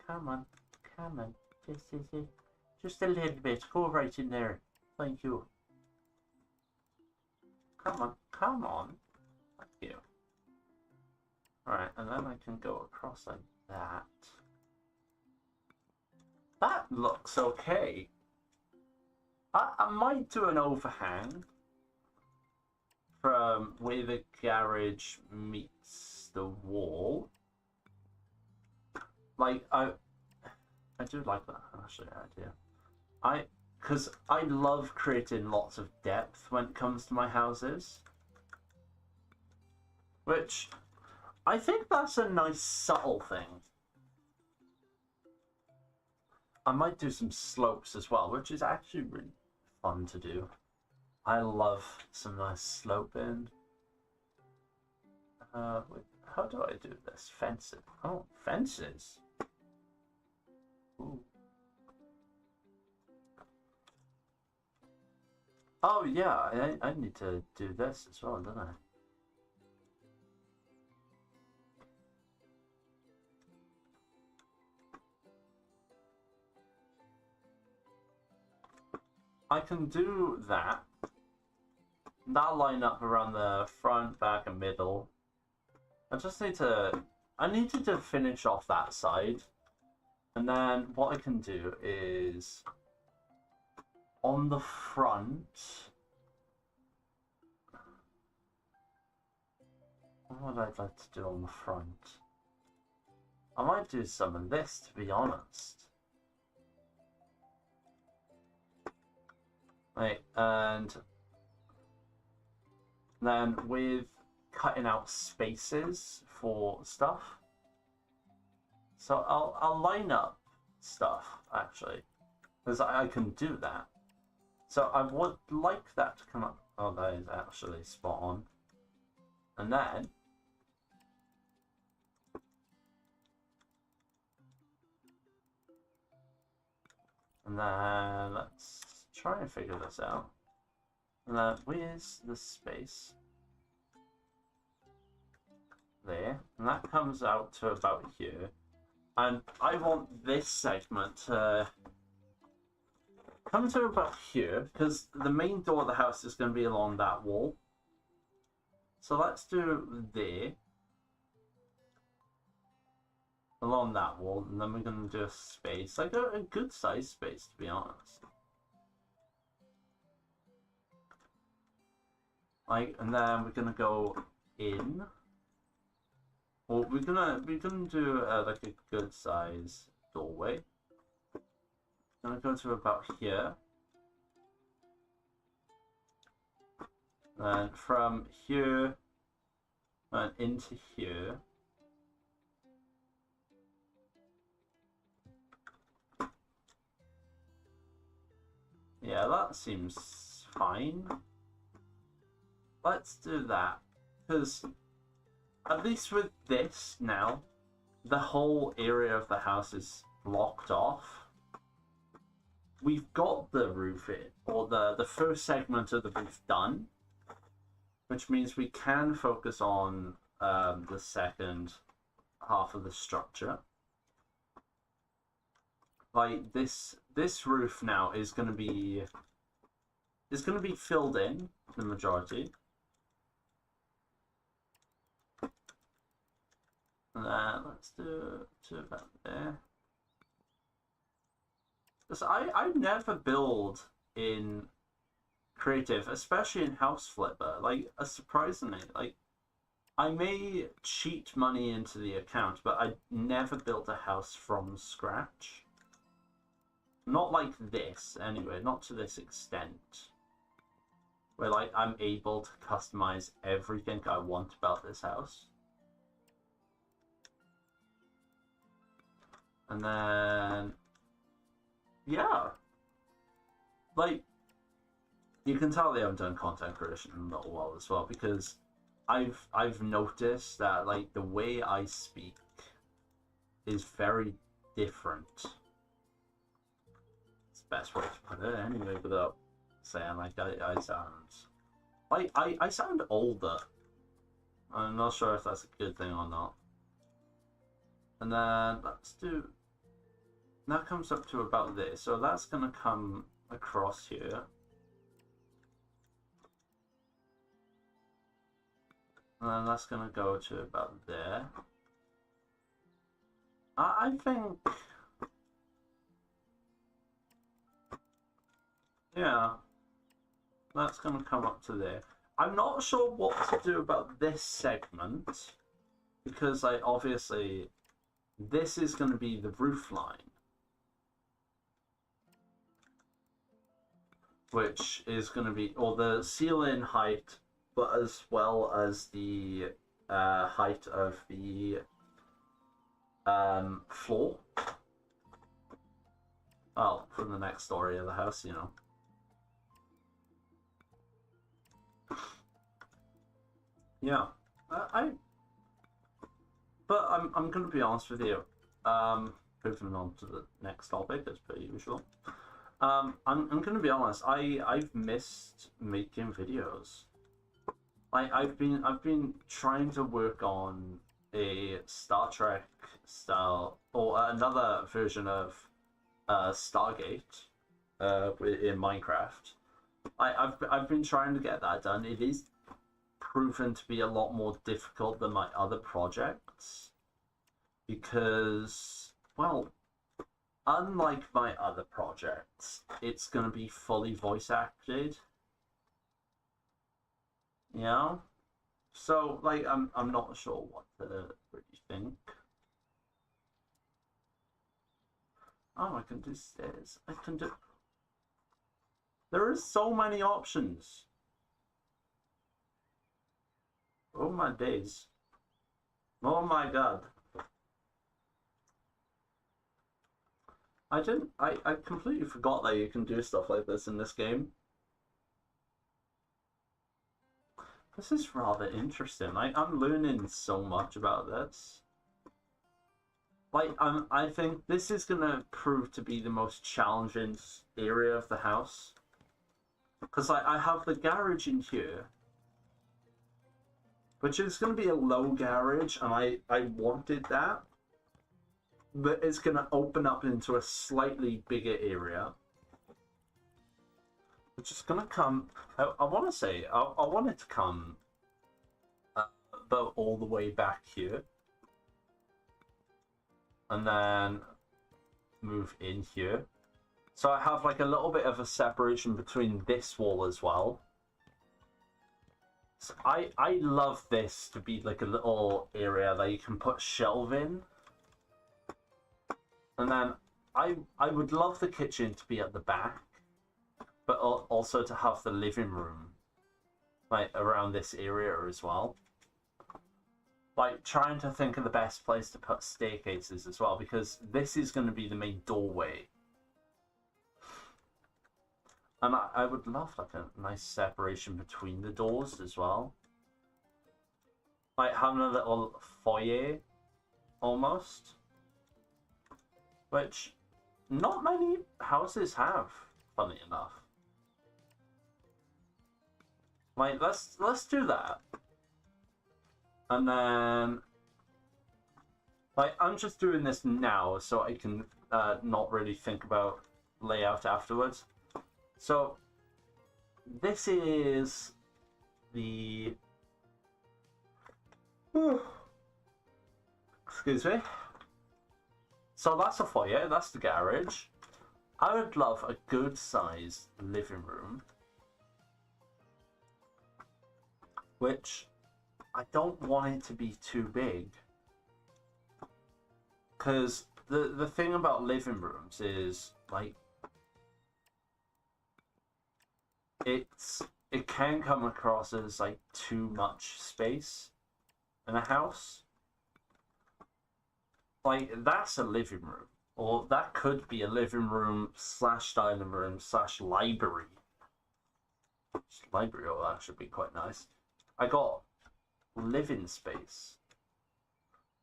Come on, come on. Just a little bit. Go right in there. Thank you. Come on, come on. Thank you. Alright, and then I can go across like that. That looks okay. I might do an overhang from where the garage meets the wall. Like, I do like that, actually, idea. Because I love creating lots of depth when it comes to my houses. Which, I think that's a nice subtle thing. I might do some slopes as well, which is actually really fun to do. I love some nice sloping. Wait, how do I do this? Fencing. Oh, fences. Ooh. Oh yeah, I need to do this as well, don't I? I can do that. That'll line up around the front, back, and middle. I just need to... I needed to finish off that side. And then what I can do is... on the front... what would I like to do on the front? I might do some of this, to be honest. Right, and then with cutting out spaces for stuff. So I'll line up stuff, actually, because I can do that. So I would like that to come up. Oh, that is actually spot on. And then let's try and figure this out. And then where's the space? There. And that comes out to about here. And I want this segment to come to about here, because the main door of the house is going to be along that wall. So let's do there. Along that wall, and then we're going to do a space, like a good size space, to be honest. Like, and then we're going to go in. Well, we're gonna do like a good size doorway. Gonna go to about here. And from here and into here. Yeah, that seems fine. Let's do that, because at least with this now, the whole area of the house is blocked off. We've got the roof in, or the first segment of the roof done, which means we can focus on the second half of the structure. Like this roof now is going to be filled in, the majority. And then let's do about there. Because I never build in creative, especially in House Flipper. Like, surprisingly, like, I may cheat money into the account, but I never built a house from scratch. Not like this, anyway, not to this extent. Where, like, I'm able to customize everything I want about this house. And then, yeah, like, you can tell they haven't done content creation in a little while as well, because I've noticed that, like, the way I speak is very different. It's the best way to put it, anyway, without saying, like, I sound, like, I sound older. I'm not sure if that's a good thing or not. And then let's do, that comes up to about this, so that's going to come across here. And then that's going to go to about there. I think, yeah, that's going to come up to there. I'm not sure what to do about this segment, because, like, obviously this is going to be the roof line, which is going to be, or the ceiling height, but as well as the height of the floor. Well, from the next story of the house, you know. Yeah, but I'm going to be honest with you. Moving on to the next topic, as per usual. I'm going to be honest. I've missed making videos. I've been trying to work on a Star Trek style, or another version of Stargate, in Minecraft. I've been trying to get that done. It is proven to be a lot more difficult than my other projects because, well, unlike my other projects, it's going to be fully voice acted. You know? So, like, I'm not sure what to really think. Oh, I can do stairs. I can do... There are so many options. Oh my days. Oh my god. I completely forgot that you can do stuff like this in this game. This is rather interesting. I'm learning so much about this. Like, I think this is gonna prove to be the most challenging area of the house. Because I have the garage in here, which is going to be a low garage, and I wanted that. But it's going to open up into a slightly bigger area, which is going to come... I want to say, I want it to come about all the way back here. And then move in here. So I have like a little bit of a separation between this wall as well. So I love this to be like a little area that you can put shelf in. And then I would love the kitchen to be at the back, but also to have the living room like around this area as well. Like trying to think of the best place to put staircases as well, because this is going to be the main doorway. And I would love like a nice separation between the doors as well. Like having a little foyer, almost. Which not many houses have, funny enough. Like, let's do that. And then... Like, I'm just doing this now so I can not really think about layout afterwards. So, this is the... Excuse me. So that's a foyer, that's the garage. I would love a good sized living room. Which, I don't want it to be too big. Because the thing about living rooms is, like, it can come across as like too much space in a house. Like, that's a living room, or that could be a living room slash dining room slash library. Library will actually be quite nice. I got living space.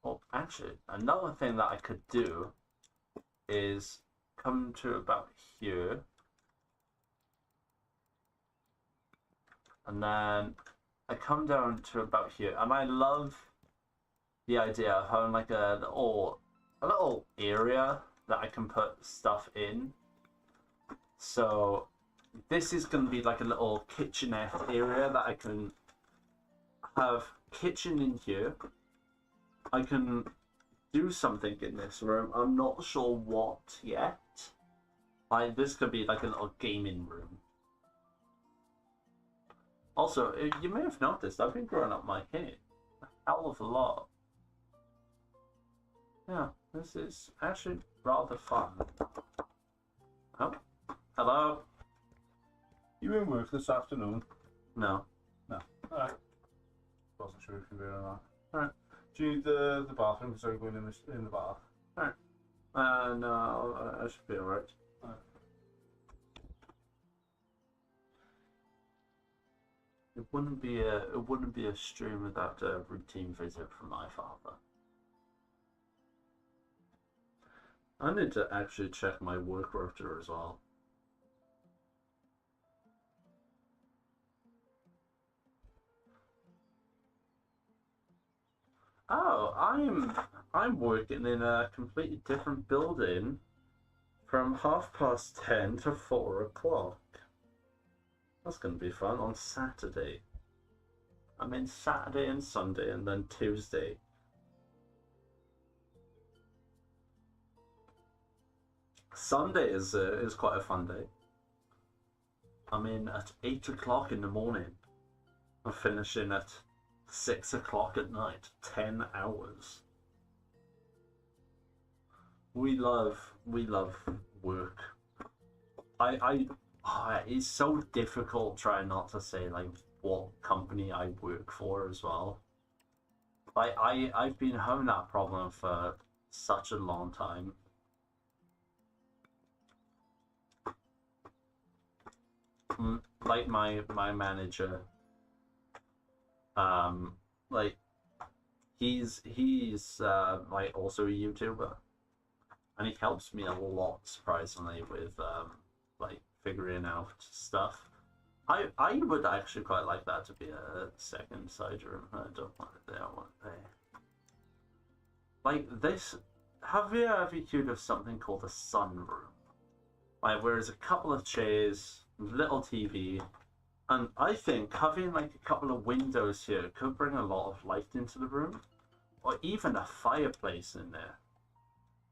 Well, actually, another thing that I could do is come to about here. And then I come down to about here, and I love the idea of having like a little area that I can put stuff in. So this is going to be like a little kitchenette area that I can have kitchen in here. I can do something in this room. I'm not sure what yet. This could be like a little gaming room. Also, you may have noticed I've been growing up my hair a hell of a lot. Yeah, this is actually rather fun. Oh, hello. You in work this afternoon? No. No. Alright. Wasn't sure if you were or not. Alright. Do you need the bathroom because I'm going in the bath? Alright. No, I should be alright. Alright. It wouldn't be a stream without a routine visit from my father. I need to actually check my work rotor as well. Oh, I'm working in a completely different building from 10:30 to 4 o'clock. That's going to be fun on Saturday. I mean Saturday and Sunday and then Tuesday. Sunday is quite a fun day. I'm in at 8 o'clock in the morning. I'm finishing at 6 o'clock at night. 10 hours. We love work. It's so difficult trying not to say like what company I work for as well. I've been having that problem for such a long time. Like my manager, like he's like also a YouTuber, and he helps me a lot, surprisingly, with like figuring out stuff. I would actually quite like that to be a second side room. I don't want it there. I want it there. Like this. Have you ever heard of something called a sunroom? Like where there's a couple of chairs, little TV, and I think having like a couple of windows here could bring a lot of light into the room, or even a fireplace in there,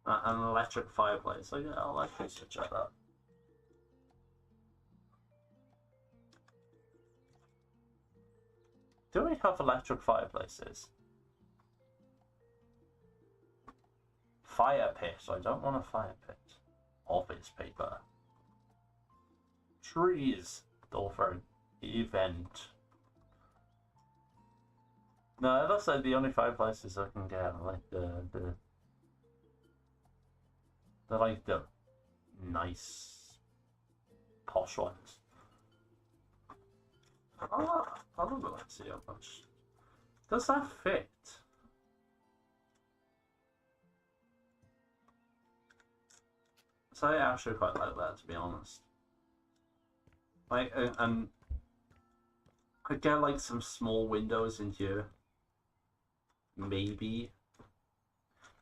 an electric fireplace. Like I'll actually switch that up. Do we have electric fireplaces? Fire pit. I don't want a fire pit. Office paper. Trees. Door for an event. No, it looks like the only fireplaces I can get are like the like the nice posh ones. I don't know. Let's see how much. Does that fit? So I actually quite like that, to be honest. Like, and I get like some small windows in here. Maybe.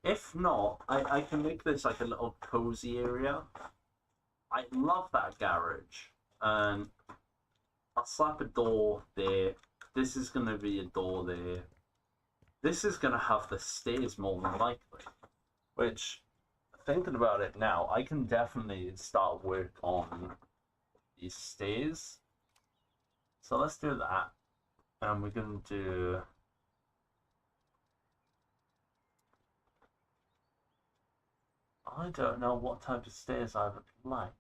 If not, I can make this like a little cozy area. I love that garage. And I'll slap a door there. This is going to be a door there. This is going to have the stairs more than likely. Which, thinking about it now, I can definitely start work on these stairs. So let's do that. And we're going to do... I don't know what type of stairs I would like.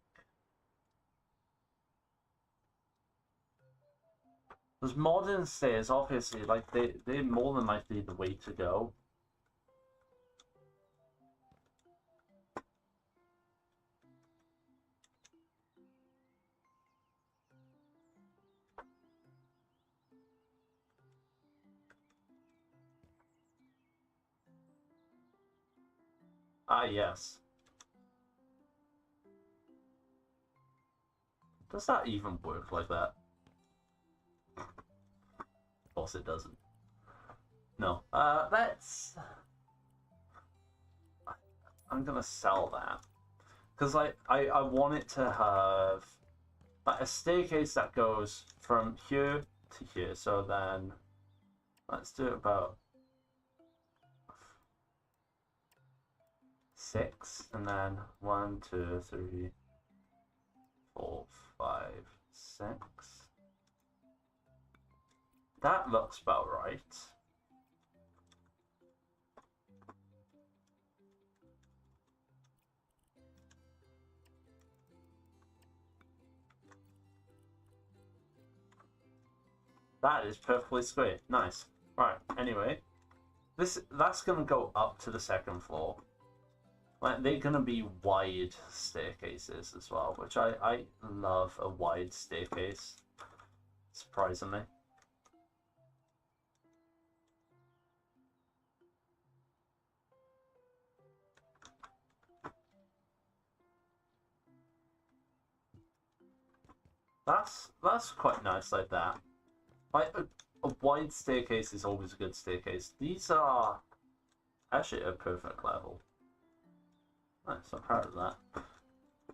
Because modern stairs, obviously, like they're more than likely the way to go. Ah, yes. Does that even work like that? Of course it doesn't. No. Let's... I'm gonna sell that. Because I want it to have like a staircase that goes from here to here. So then let's do about 6, and then 1, 2, 3, 4, 5, 6. That looks about right. That is perfectly square. Nice. Right, anyway. That's gonna go up to the second floor. Like, they're gonna be wide staircases as well, which I love a wide staircase. Surprisingly. That's quite nice like that. Like a wide staircase is always a good staircase. These are actually a perfect level. Nice, I'm proud of that.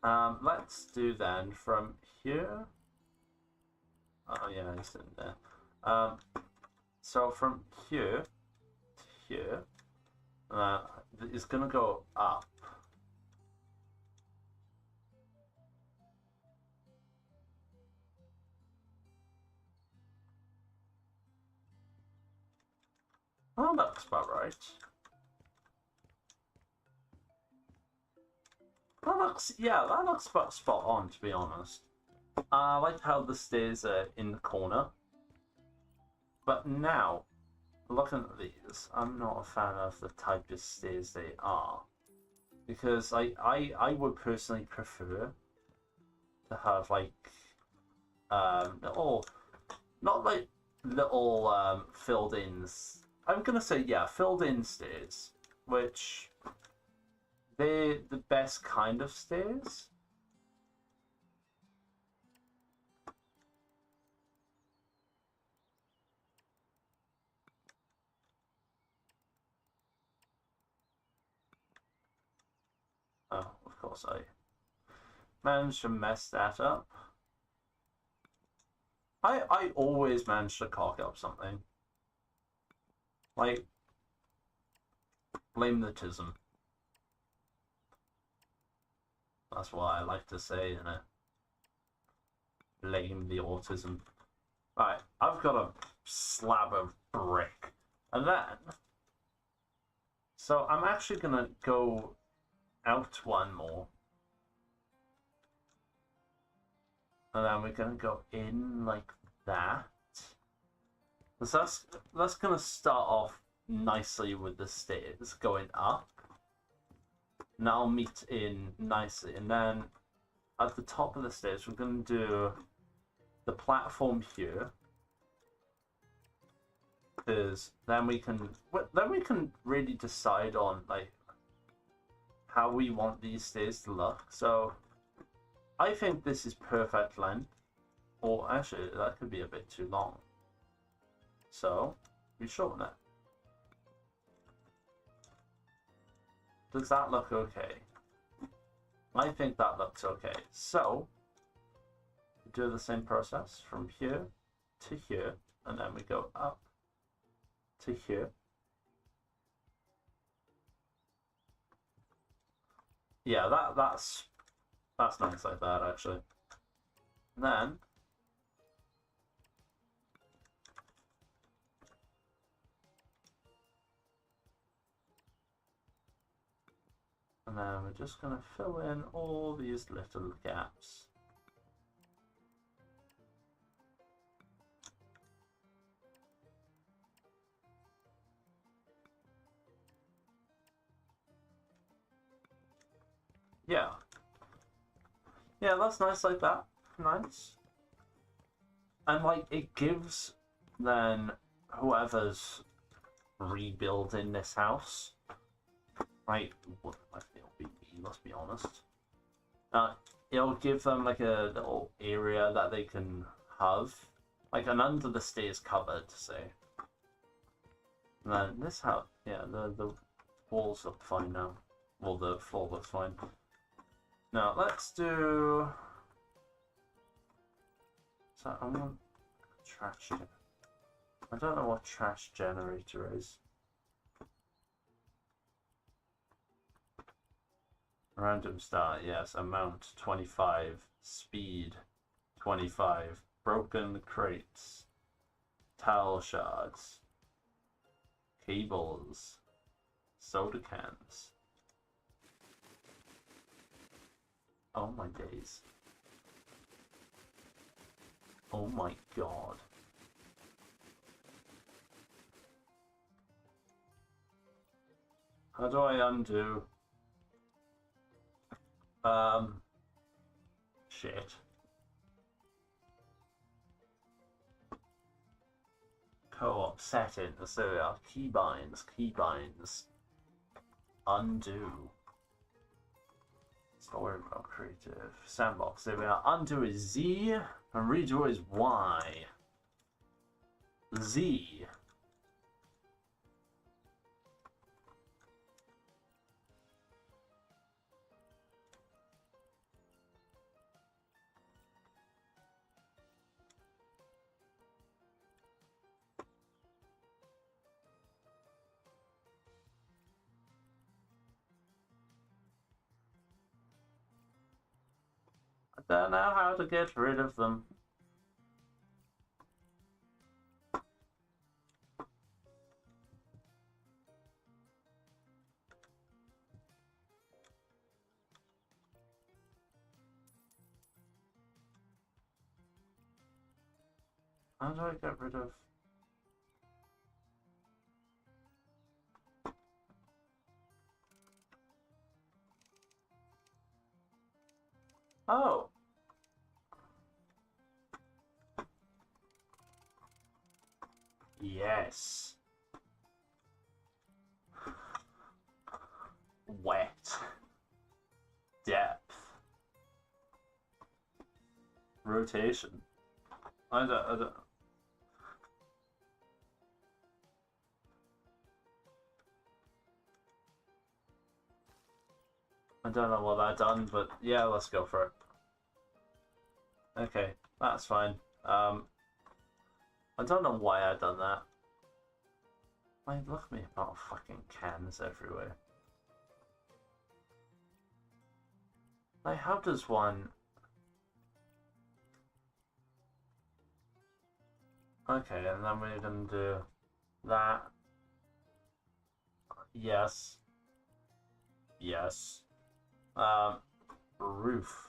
Let's do then from here. Oh yeah, he's in there. So from here to here, it's gonna go up. Oh, that looks about right. That looks about spot on, to be honest. I like how the stairs are in the corner. But now, looking at these, I'm not a fan of the type of stairs they are. Because I would personally prefer to have like little, not like little filled ins. I'm gonna say yeah, filled in stairs, which they're the best kind of stairs. Oh, of course I managed to mess that up. I always manage to cock up something. Like, blame the tism. That's what I like to say, innit? Blame the autism. Alright, I've got a slab of brick. And then... So I'm actually gonna go out one more. And then we're gonna go in like that. So that's gonna start off nicely with the stairs going up. And that'll meet in nicely. And then at the top of the stairs we're gonna do the platform here. Because then we can really decide on like how we want these stairs to look. So I think this is perfect length. Or actually that could be a bit too long. So we shorten it. Does that look okay? I think that looks okay. So we do the same process from here to here, and then we go up to here. Yeah, that's nice like that actually. And then we're just going to fill in all these little gaps. Yeah. Yeah, that's nice like that. Nice. And like it gives then whoever's rebuilding this house, right? Well, I think it'll be me, let's be honest. It'll give them like a little area that they can have, like an under the stairs cupboard, say. And then this house, yeah, the walls look fine now. Well, the floor looks fine. Now let's do. So I want trash. I don't know what trash generator is. Random start, yes. Amount 25. Speed 25. Broken crates. Towel shards. Cables. Soda cans. Oh my days. Oh my god. How do I undo? Shit. Co-op settings, there we are. Keybinds. Undo. Story mode creative. Sandbox, there we are. Undo is Z, and redo is Y. Z. I don't know how to get rid of them. How do I get rid of... Oh! Yes. Wet. Depth. Rotation. I don't... I don't know what I've done, but yeah, let's go for it. Okay, that's fine. I don't know why I've done that. Like, look at me about fucking cans everywhere. Like, how does one... Okay, and then we're gonna do that. Yes. Yes. Roof.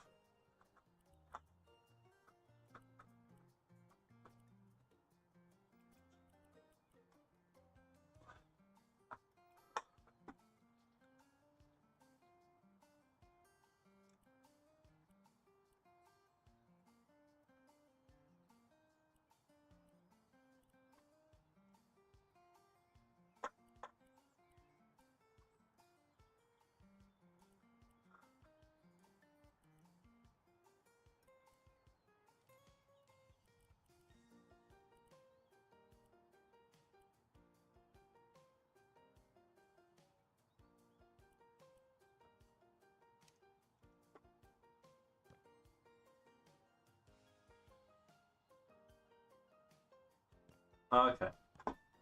Okay.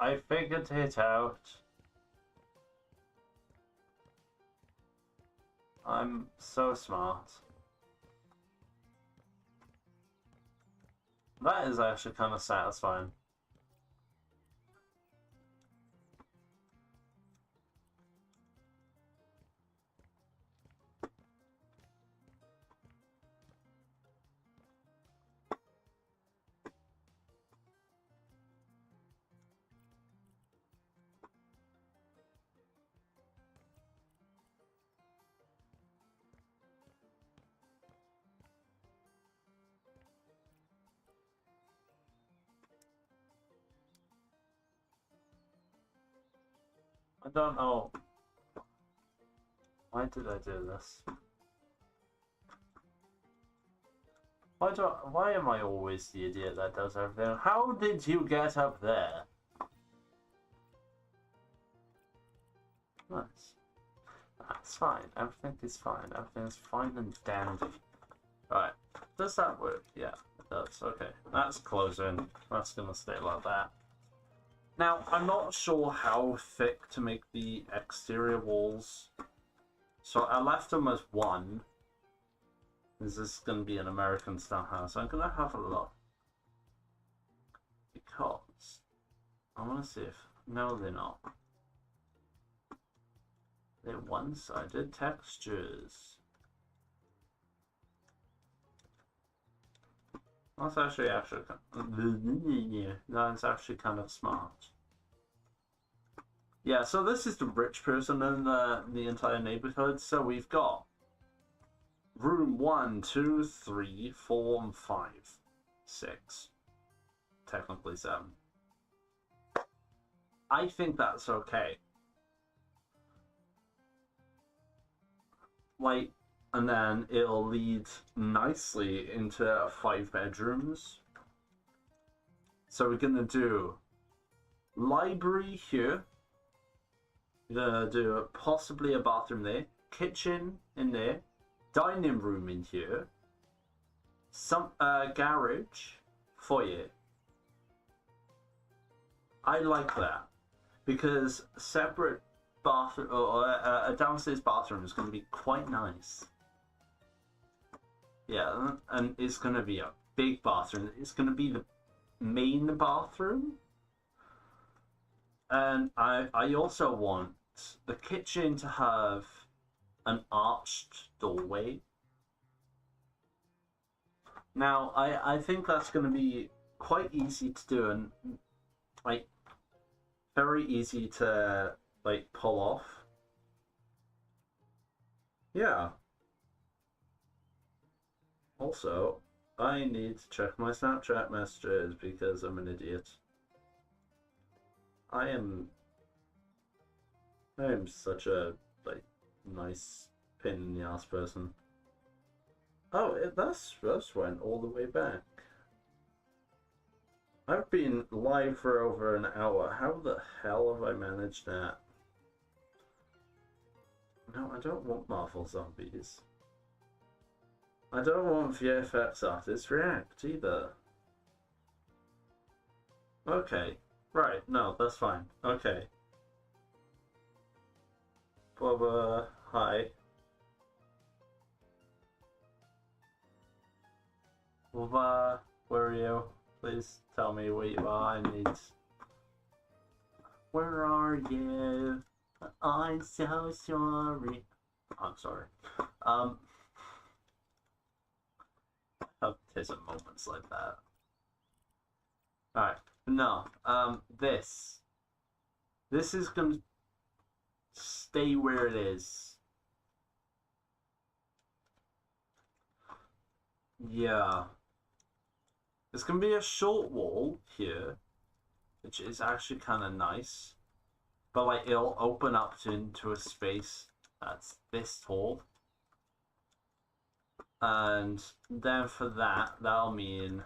I figured it out. I'm so smart. That is actually kind of satisfying. I don't know. Why did I do this? Why am I always the idiot that does everything? How did you get up there? Nice. That's fine. Everything is fine. Everything is fine and dandy. Right. Does that work? Yeah, it does. Okay. That's closing. That's gonna stay like that. Now, I'm not sure how thick to make the exterior walls. So I left them as 1. This is going to be an American style house. I'm going to have a look. Because I want to see if... No, they're not. They're one-sided textures. That's actually that's actually kind of smart. Yeah, so this is the rich person in the entire neighborhood. So we've got room 1, 2, 3, 4, and 5, 6, technically 7. I think that's okay. Like, and then it'll lead nicely into 5 bedrooms. So we're gonna do library here. We're gonna do possibly a bathroom there, kitchen in there, dining room in here, some garage, foyer. I like that because separate bathroom or a downstairs bathroom is going to be quite nice. Yeah, and it's gonna be a big bathroom. It's gonna be the main bathroom. And I also want the kitchen to have an arched doorway. Now, I think that's going to be quite easy to do and, like, very easy to, like, pull off. Yeah. Also, I need to check my Snapchat messages because I'm an idiot. I am such a, like, nice pin in the ass person. Oh, that's went all the way back. I've been live for over an hour. How the hell have I managed that? No, I don't want Marvel Zombies. I don't want VFX Artist React either. Okay. Right, no, that's fine. Okay. Bubba, hi. Bubba, where are you? Please tell me where you are. I need... Where are you? I'm so sorry. I'm sorry. There's moments like that. Alright, no, this is gonna stay where it is. Yeah. There's gonna be a short wall here, which is actually kind of nice. But, like, it'll open up into a space that's this tall. And then for that, that'll mean...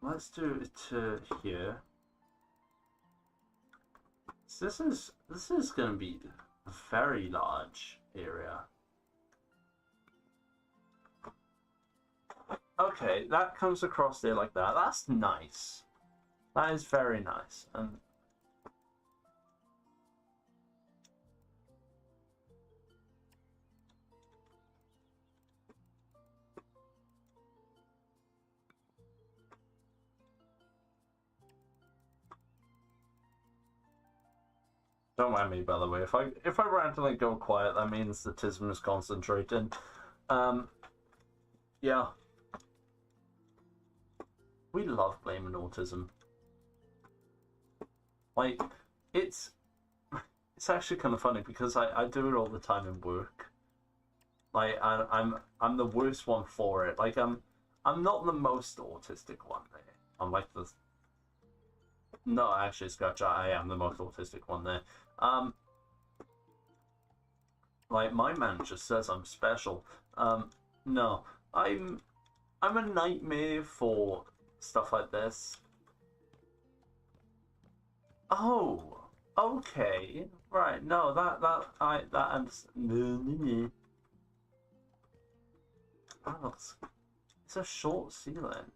Let's do it to here. So this is going to be a very large area. Okay, that comes across there like that. That's nice. That is very nice. And don't mind me, by the way. If I randomly go quiet, that means the Tism is concentrating. Yeah. We love blaming autism. Like, it's actually kind of funny because I do it all the time in work. Like, I'm the worst one for it. Like, I'm not the most autistic one there. I'm like the... No, actually, Scratch, I am the most autistic one there. Like, my manager says I'm special. No, I'm a nightmare for stuff like this. Oh, okay, right. No, that understand. Oh, it's a short ceiling.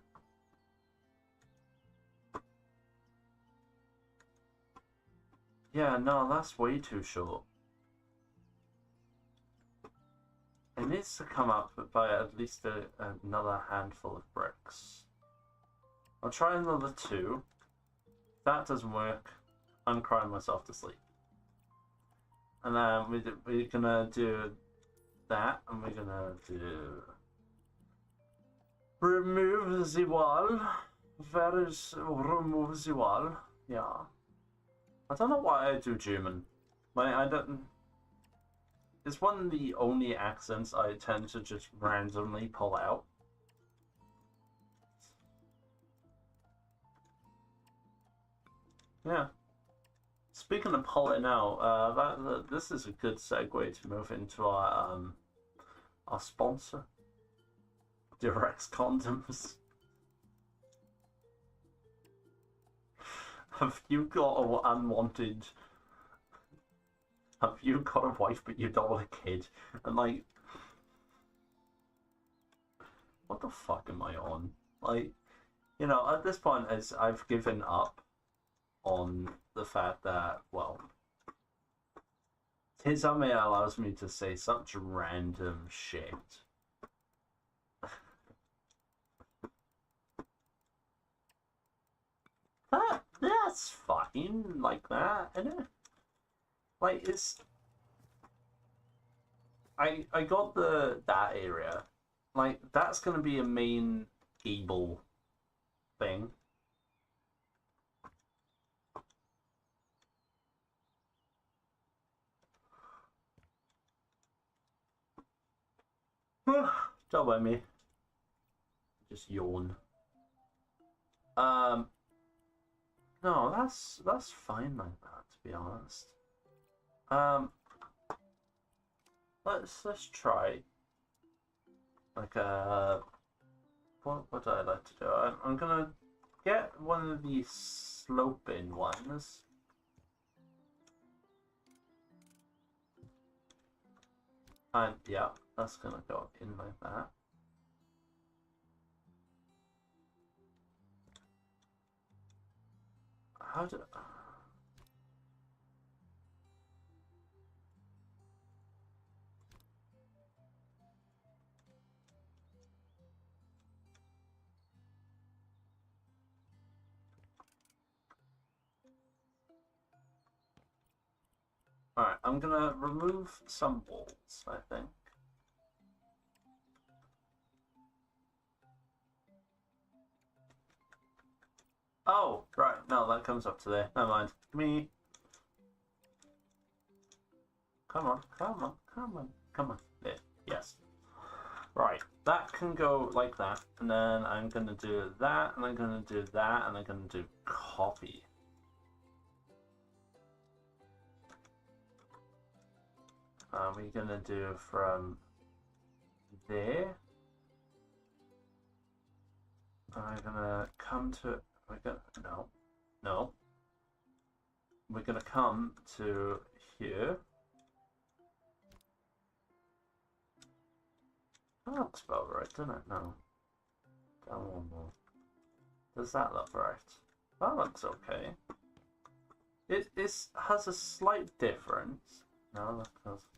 Yeah, no, that's way too short. It needs to come up by at least another handful of bricks. I'll try another 2. If that doesn't work, I'm crying myself to sleep. And then we're gonna do that, and we're gonna do... Remove the wall. Where is remove the wall? Yeah. I don't know why I do German. Like, I don't... It's one of the only accents I tend to just randomly pull out. Yeah. Speaking of pulling out, this is a good segue to move into our sponsor, Durex Condoms. Have you got a unwanted... Have you got a wife but you don't want a kid? And, like... What the fuck am I on? Like, you know, at this point, I've given up on the fact that, well... Tizame allows me to say such random shit. That's fine, like that, isn't it? Like, it's... I got that area. Like, that's gonna be a main gable thing. Don't mind me. Just yawn. No, that's fine like that, to be honest. Let's try like what would I like to do? I'm gonna get one of these sloping ones. And yeah, that's gonna go in like that. How do... Alright, I'm gonna remove some walls, I think. Oh, right, no, that comes up to there. Never mind. Me. Come on, come on, come on, come on. There, yes. Right, that can go like that, and then I'm gonna do that, and I'm gonna do that, and I'm gonna do copy. We're gonna do from there. I'm gonna come to... No. We're gonna come to here. That looks about right, doesn't it? No. Down one more. Does that look right? That looks okay. It has a slight difference. No, that does.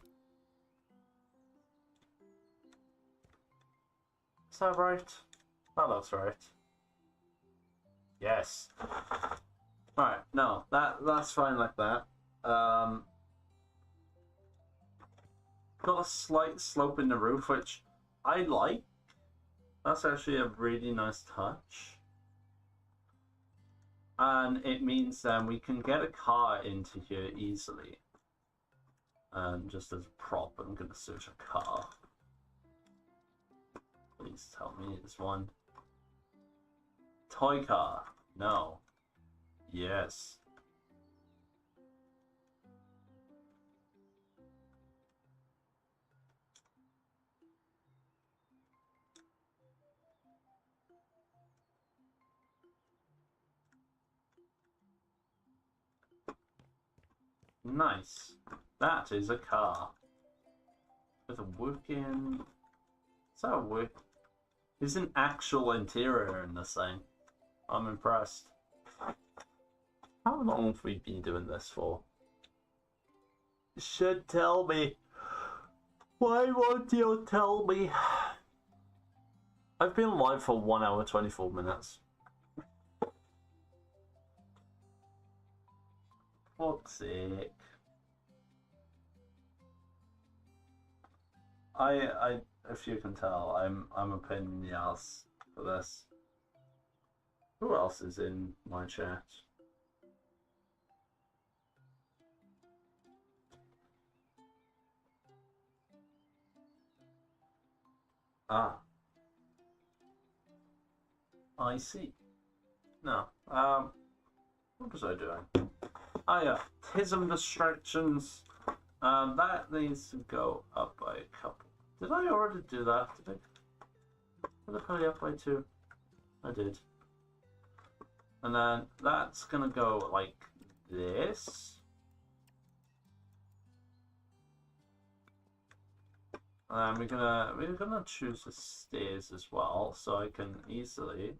Is that right? That looks right. Yes. Alright, no, that's fine like that. Got a slight slope in the roof, which I like. That's actually a really nice touch. And it means then we can get a car into here easily. And just as a prop, I'm going to search a car. Please tell me it's one. Toy car. No. Yes. Nice. That is a car. With a working... Is that a work? There's an actual interior in this thing. I'm impressed. How long have we been doing this for? You should tell me. Why won't you tell me? I've been live for 1 hour 24 minutes. Fuck's sake. If you can tell, I'm a pain in the ass for this. Who else is in my chat? Ah. I see. No. What was I doing? Ah, yeah. Tism distractions. That needs to go up by a couple. Did I already do that? Did I put it up by 2? I did. And then that's gonna go like this. And we're gonna choose the stairs as well, so I can easily.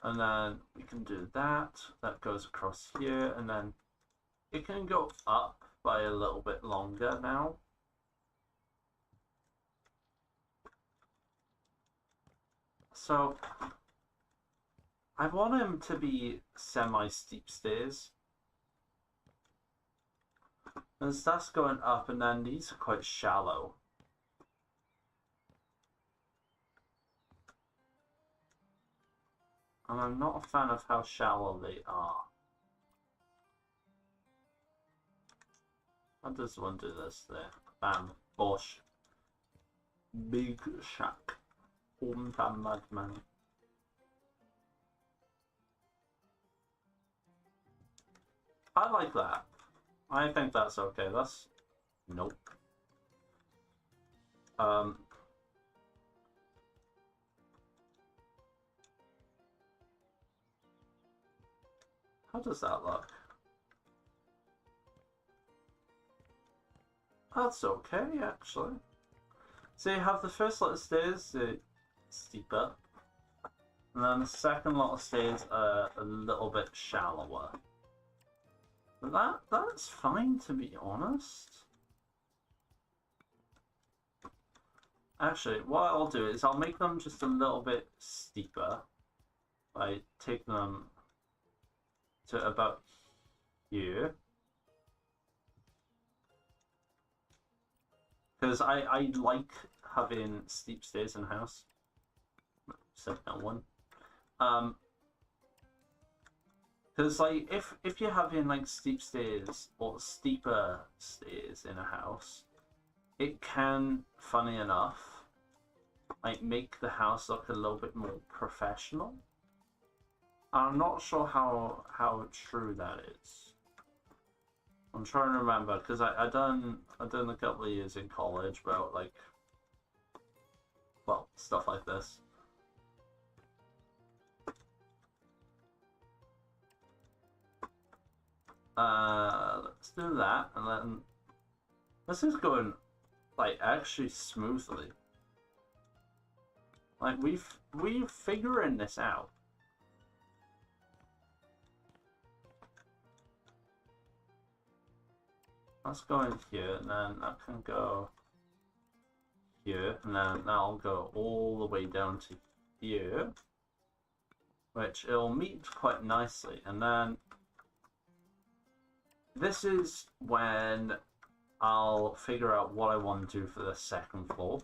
And then we can do that. That goes across here, and then it can go up by a little bit longer now. So I want him to be semi-steep stairs. As that's going up, and then these are quite shallow. And I'm not a fan of how shallow they are. How does one do this there? Bam. Bosh. Big shack. Hometown madman. I like that. I think that's okay. That's... Nope. How does that look? That's okay, actually. So you have the first lot of stairs, steeper, and then the second lot of stairs are a little bit shallower. That's fine, to be honest. Actually, what I'll do is I'll make them just a little bit steeper by taking them to about here. Because I like having steep stairs in the house. Second one. Because like if you're having like steep stairs or steeper stairs in a house, it can, funny enough, like make the house look a little bit more professional. I'm not sure how true that is. I'm trying to remember because I done a couple of years in college about like, well, stuff like this. Let's do that, and then this is going like actually smoothly. Like we've figuring this out. Let's go in here, and then that can go here, and then that'll go all the way down to here, which it'll meet quite nicely, and then this is when I'll figure out what I want to do for the second floor.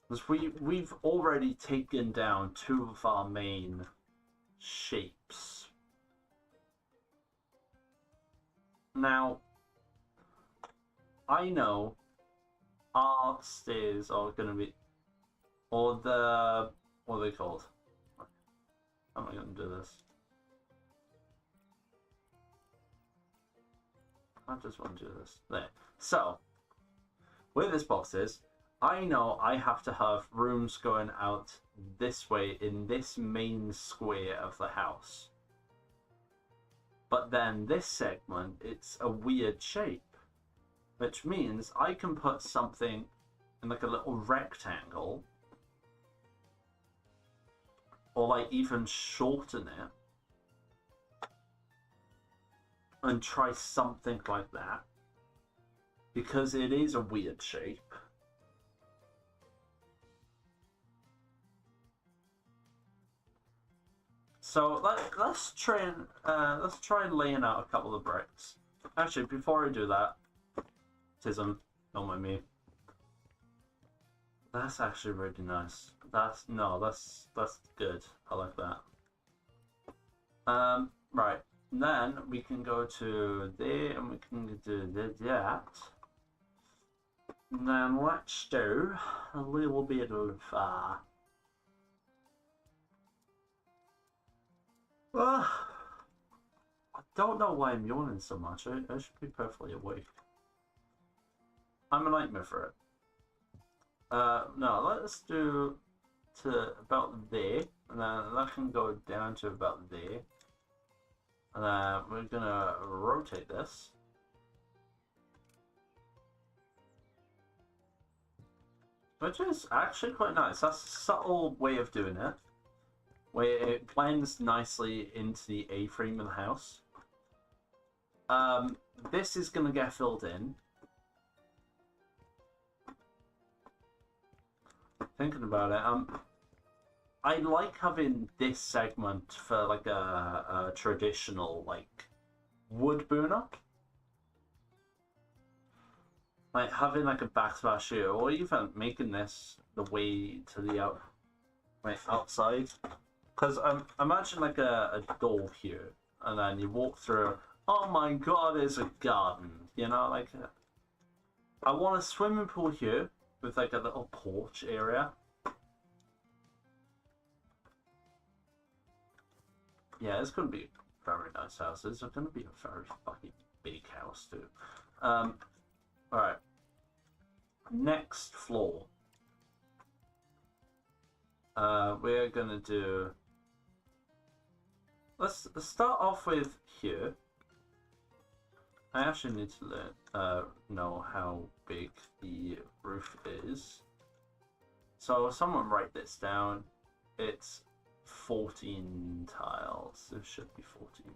Because we've already taken down two of our main shapes. Now, I know our stairs are going to be, or the, what are they called? How am I going to do this? I just want to do this. There. So, where this box is, I know I have to have rooms going out this way in this main square of the house. But then this segment, it's a weird shape. Which means I can put something in like a little rectangle. Or like even shorten it. And try something like that, because it is a weird shape. So let's try laying out a couple of bricks. Actually, before I do that, Tism, don't mind me. That's actually really nice. That's good. I like that. Right. Then we can go to there, and we can do that. And then let's do a little bit of I don't know why I'm yawning so much. I should be perfectly awake. I'm a nightmare for it. No, let's do to about there, and then that can go down to about there. And then we're gonna rotate this. Which is actually quite nice. That's a subtle way of doing it. Where it blends nicely into the A-frame of the house. This is gonna get filled in. Thinking about it, I like having this segment for like a traditional like wood burner. Like having like a backsplash here, or even making this the way to the outside. Because imagine like a door here, and then you walk through. Oh my god, it's a garden. You know, like I want a swimming pool here with like a little porch area. Yeah, it's gonna be a very nice house. It's gonna be a very fucking big house too. Alright. Next floor. We're gonna do... Let's start off with here. I actually need to know how big the roof is. So someone write this down. It's 14 tiles. It should be 14.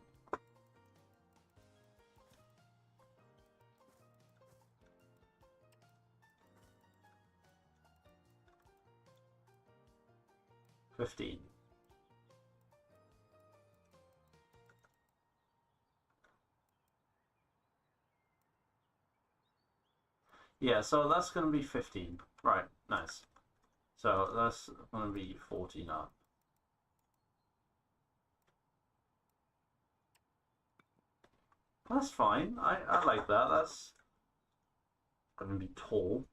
$15. Yeah, so that's going to be 15. Right, nice. So that's going to be 14 up. That's fine. I like that. That's going to be tall.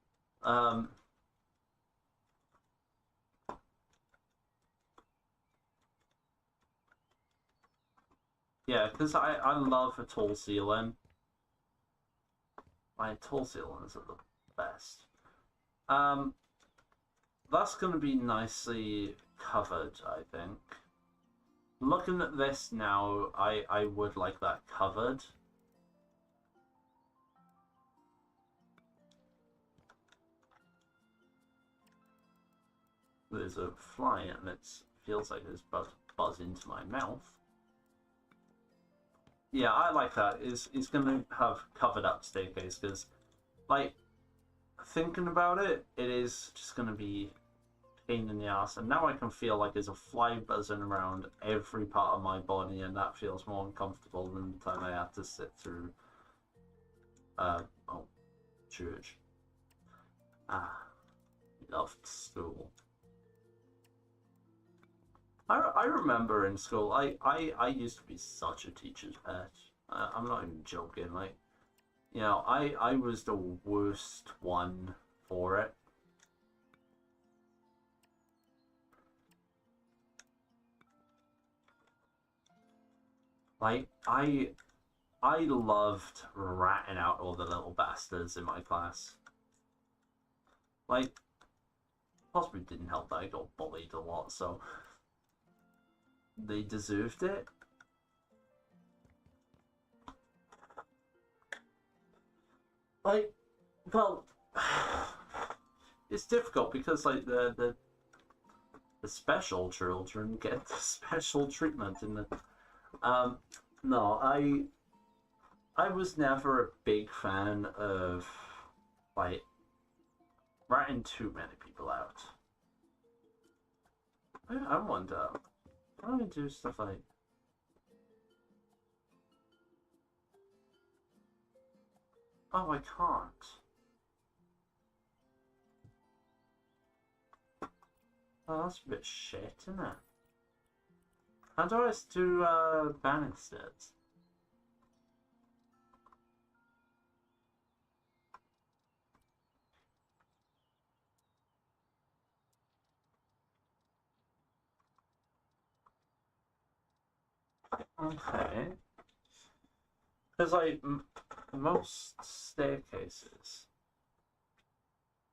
Yeah, because I love a tall ceiling. My tall ceilings are the best. That's going to be nicely covered, I think. Looking at this now, I would like that covered. There's a fly and it feels like it's buzz into my mouth. Yeah, I like that. It's going to have covered up staircase because, like, thinking about it, it is just going to be a pain in the ass. And now I can feel like there's a fly buzzing around every part of my body, and that feels more uncomfortable than the time I have to sit through, church. Loved school. I remember in school, I used to be such a teacher's pet. I'm not even joking. Like, you know, I was the worst one for it. Like, I loved ratting out all the little bastards in my class. Like, possibly didn't help that I got bullied a lot, so they deserved it. Like, well, it's difficult because like the special children get the special treatment in the no, I was never a big fan of like ratting too many people out. I wonder, how do I do stuff like... Oh, I can't. Oh, that's a bit shit, isn't it? How do I do banisters? Okay. Because like most staircases,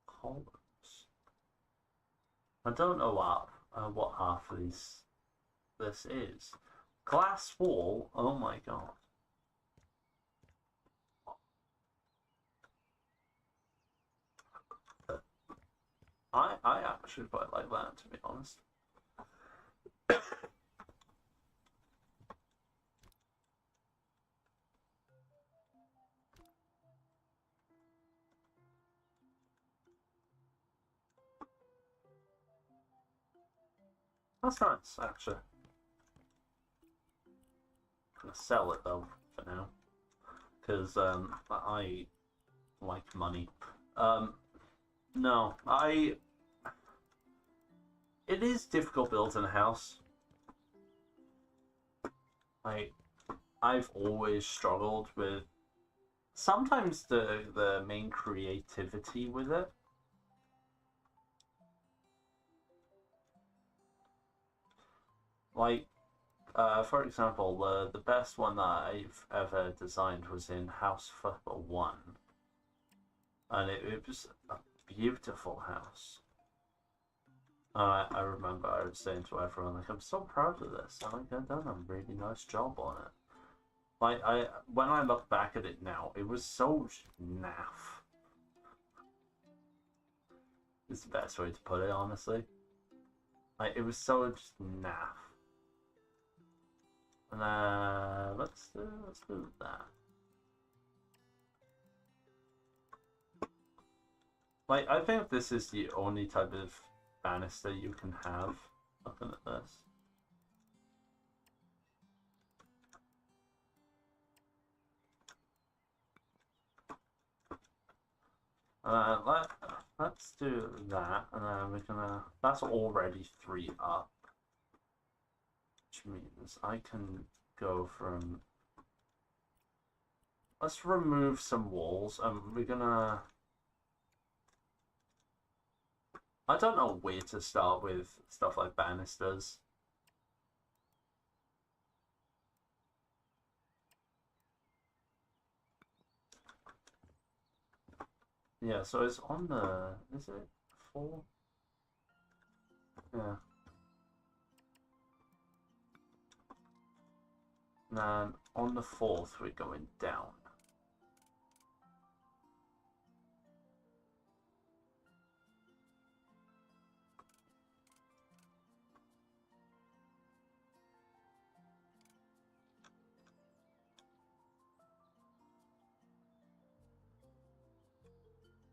columns. I don't know what half of this is. Glass wall. Oh my god. I actually quite like that, to be honest. That's nice, actually. I'm gonna sell it though for now, because I like money. No, it is difficult building a house. I've always struggled with sometimes the main creativity with it. Like, for example, the best one that I've ever designed was in House Flipper 1. And it was a beautiful house. I remember I was saying to everyone, like, I'm so proud of this. I think I've done a really nice job on it. Like, when I look back at it now, it was so naff. It's the best way to put it, honestly. Like, it was so just naff. And let's do that. Like, I think this is the only type of banister you can have. Looking at this. Let's do that, and then we're gonna. That's already 3 up, which means I can go from. Let's remove some walls, and we're gonna. I don't know where to start with stuff like banisters. Yeah, so it's on the... Is it 4? Yeah. And then on the 4th, we're going down.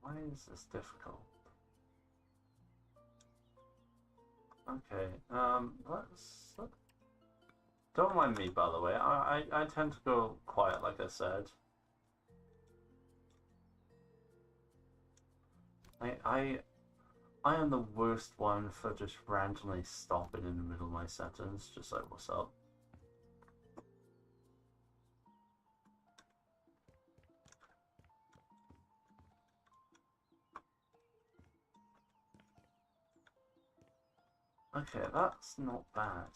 Why is this difficult? Okay, let's... Don't mind me, by the way. I tend to go quiet, like I said. I am the worst one for just randomly stopping in the middle of my sentence, just like, what's up? Okay, that's not bad.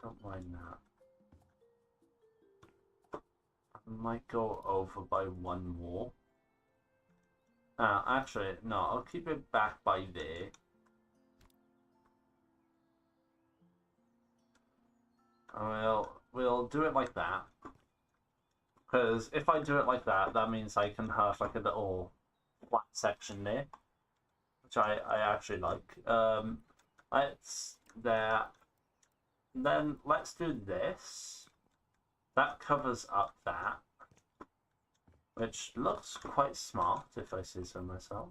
Don't mind that. I might go over by 1 more. Actually, no, I'll keep it back by there. And we'll do it like that. Because if I do it like that, that means I can have like a little flat section there. Which I actually like. Let's there. Then let's do this. That covers up that. Which looks quite smart, if I say so myself.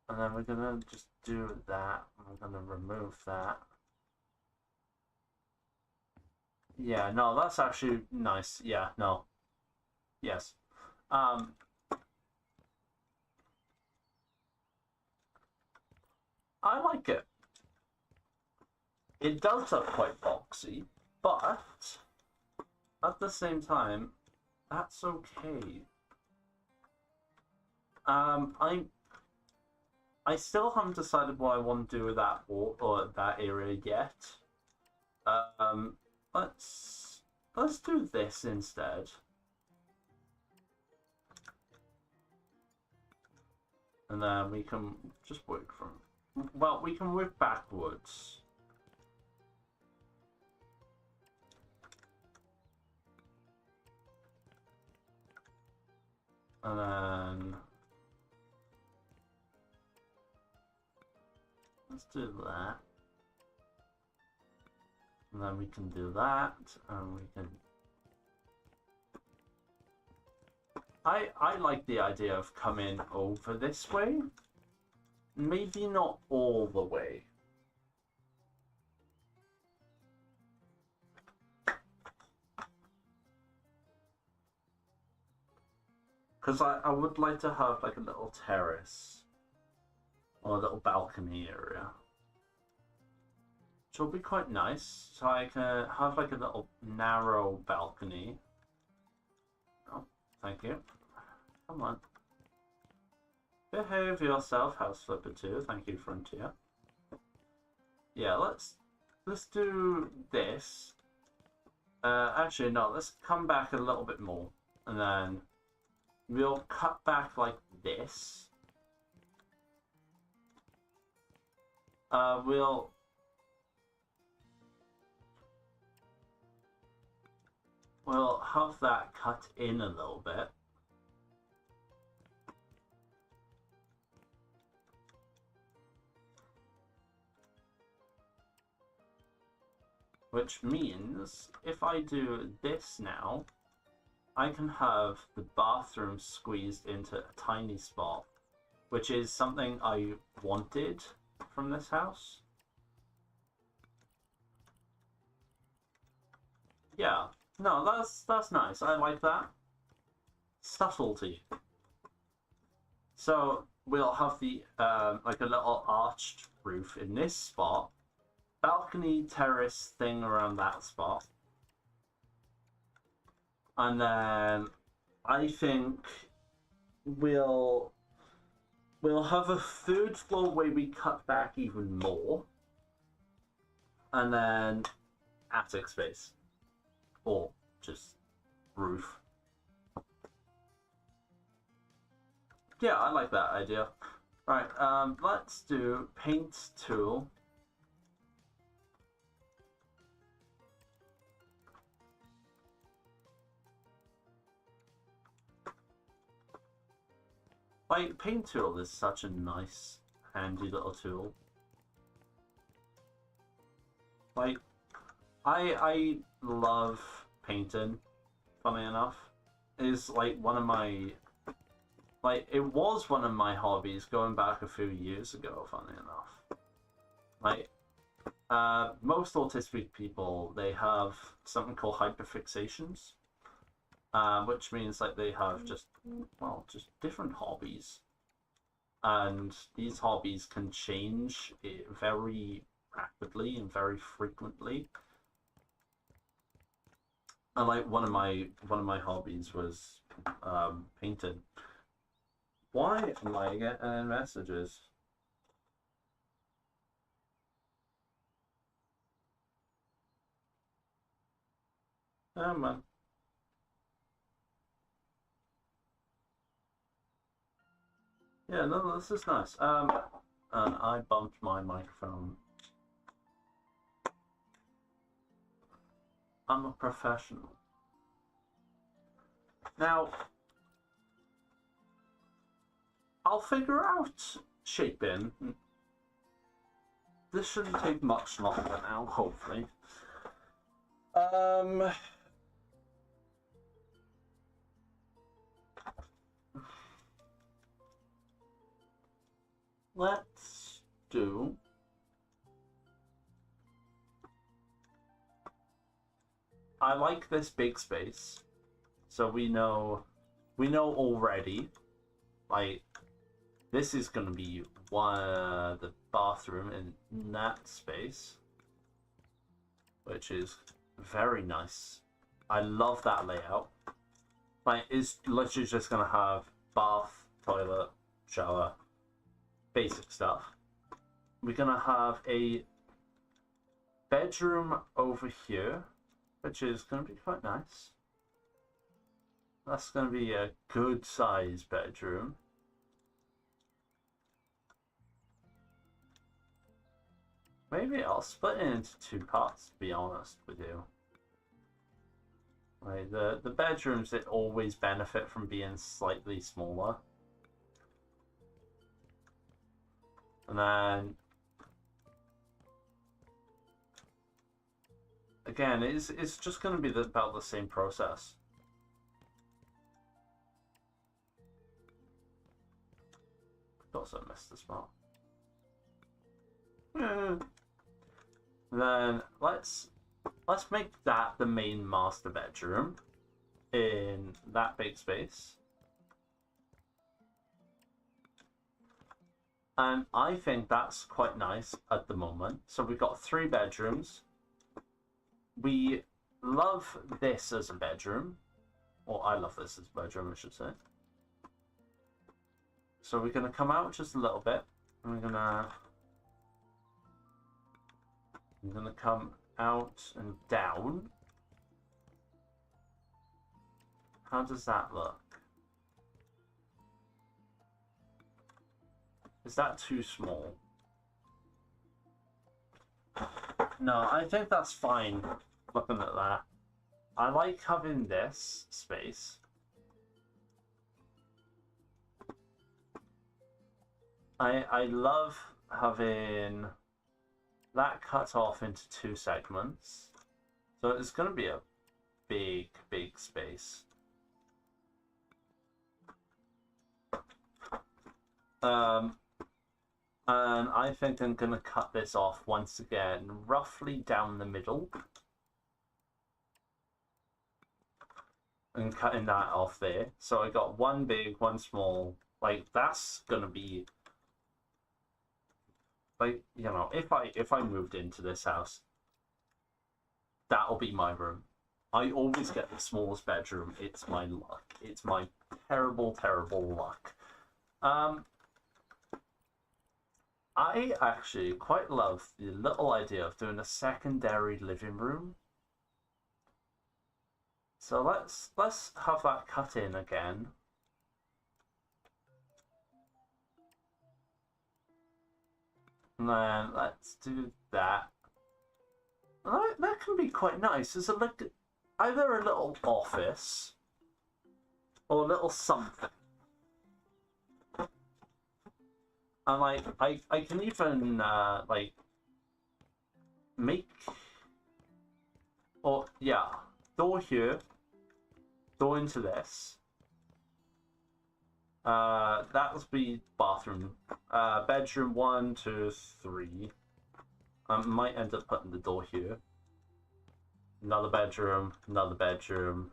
And then we're gonna just do that. We're gonna remove that. Yeah, no, that's actually nice. Yeah, no. Yes. I like it. It does look quite boxy, but at the same time, that's okay. I still haven't decided what I want to do with that wall or that area yet. Let's do this instead. And then we can just work from... Well, we can work backwards. And then... Let's do that. And then we can do that, and we can I like the idea of coming over this way. Maybe not all the way. Because I would like to have like a little terrace or a little balcony area, which will be quite nice. So I can have like a little narrow balcony. Oh, thank you. Come on. Behave yourself, House Flipper 2. Thank you, Frontier. Yeah, let's do this. Actually, no, let's come back a little bit more. And then we'll cut back like this. We'll have that cut in a little bit. Which means if I do this now, I can have the bathroom squeezed into a tiny spot, which is something I wanted from this house. Yeah, no, that's nice. I like that. Subtlety. So we'll have the like a little arched roof in this spot, balcony terrace thing around that spot, and then I think we'll have a third floor where we cut back even more, and then attic space or just roof. Yeah, I like that idea. Right, let's do paint tool. Like, paint tool is such a nice, handy little tool. Like, I love painting, funny enough. It's like one of my, like, it was one of my hobbies going back a few years ago, funny enough. Like, most autistic people, they have something called hyperfixations. Which means like they have just different hobbies, and these hobbies can change very rapidly and very frequently. And like one of my hobbies was painting. Why am I getting messages? Oh man. Yeah, no, this is nice. And I bumped my microphone. I'm a professional. Now, I'll figure out shaping. This shouldn't take much longer now, hopefully. Let's do I like this big space, so we know already, like, this is going to be the bathroom in that space, which is very nice. I love that layout. Like, it's literally just going to have bath, toilet, shower, basic stuff. We're gonna have a bedroom over here, which is gonna be quite nice. That's gonna be a good size bedroom. Maybe I'll split it into two parts, to be honest with you. Like the bedrooms that always benefit from being slightly smaller. And then, again, it's just going to be about the same process. Then let's make that the main master bedroom in that big space. And I think that's quite nice at the moment. So we've got 3 bedrooms. We love this as a bedroom. Or I love this as a bedroom, I should say. So we're going to come out just a little bit. And we're going to come out and down. How does that look? Is that too small? No, I think that's fine looking at that. I like having this space. I love having that cut off into 2 segments. So it's going to be a big, big space. And I think I'm going to cut this off once again, roughly down the middle. And cutting that off there. So I got 1 big, 1 small. Like, that's going to be... Like, you know, if I moved into this house, that'll be my room. I always get the smallest bedroom. It's my luck. It's my terrible, terrible luck. I actually quite love the little idea of doing a secondary living room. So let's have that cut in again. And then let's do that. That can be quite nice. It's either a little office or a little something. And like I can even like make, or yeah, door here, door into this. That would be bathroom, bedroom 1, 2, 3. I might end up putting the door here. Another bedroom, another bedroom.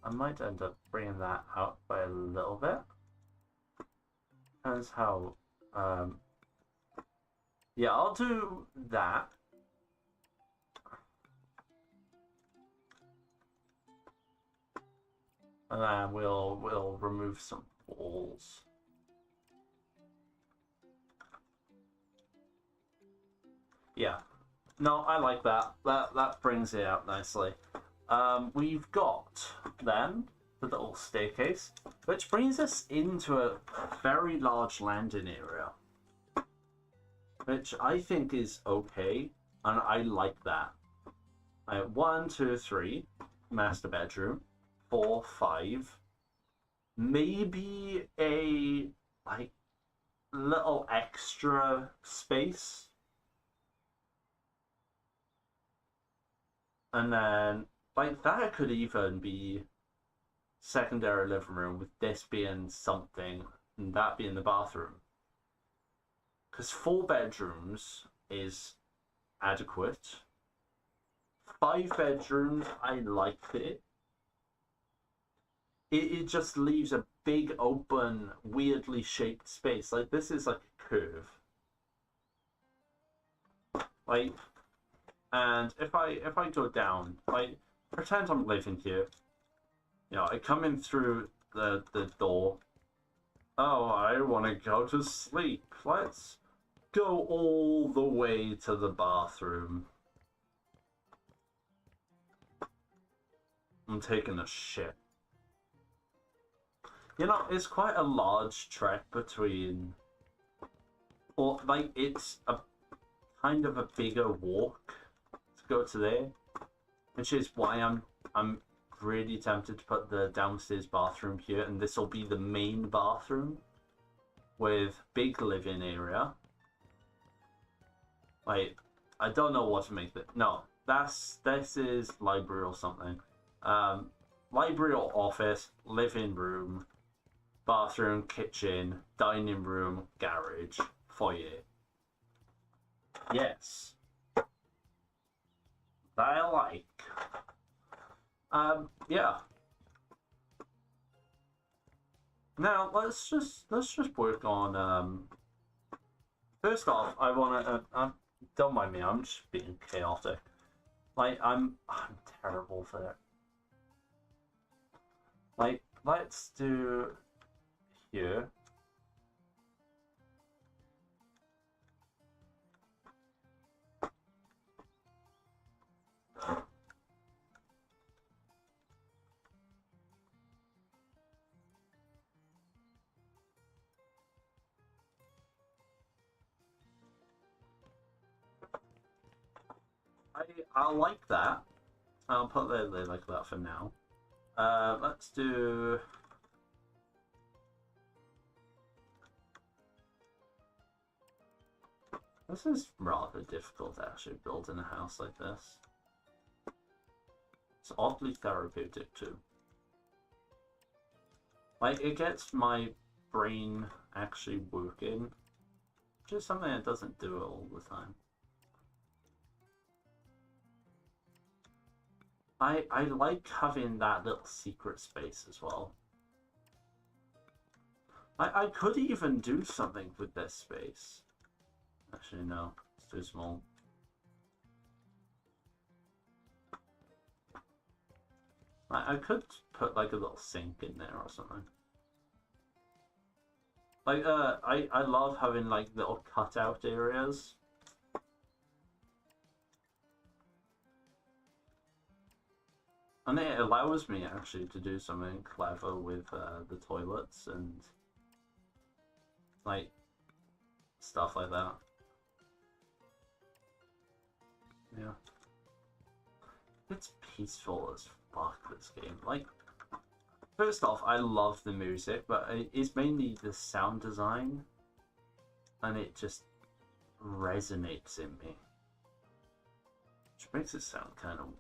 I might end up bringing that out by a little bit. Depends how. Yeah, I'll do that. And then we'll remove some walls. Yeah. No, I like that. That brings it out nicely. We've got then the little staircase, which brings us into a very large landing area, which I think is okay, and I like that. 1, 2, 3, master bedroom, 4, 5, maybe a like little extra space, and then like that could even be secondary living room, with this being something and that being the bathroom. Because 4 bedrooms is adequate. 5 bedrooms, I liked it. It just leaves a big open, weirdly shaped space. Like this is like a curve. Like, and if I go down, like, pretend I'm living here. You know, I come in through the door. Oh, I want to go to sleep. Let's go all the way to the bathroom. I'm taking a shit. You know, it's quite a large trek between... Or, like, it's a kind of a bigger walk to go to there. Which is why I'm really tempted to put the downstairs bathroom here, and this will be the main bathroom with big living area. Like, I don't know what to make it. No, this is library or something. Library or office, living room, bathroom, kitchen, dining room, garage, foyer. Yes. That I like. Yeah. Now let's just work on first off, I wanna don't mind me, I'm just being chaotic. Like I'm terrible for it. Like let's do here. I like that. I'll put it there like that for now. Let's do. This is rather difficult actually, building a house like this. It's oddly therapeutic too. Like, it gets my brain actually working, which is something that doesn't do it all the time. I like having that little secret space as well. I could even do something with this space. Actually, no, it's too small. I could put like a little sink in there or something. Like, I love having like little cutout areas. And it allows me actually to do something clever with the toilets and like stuff like that. Yeah. It's peaceful as fuck, this game. Like, first off, I love the music, but it's mainly the sound design. And it just resonates in me. Which makes it sound kind of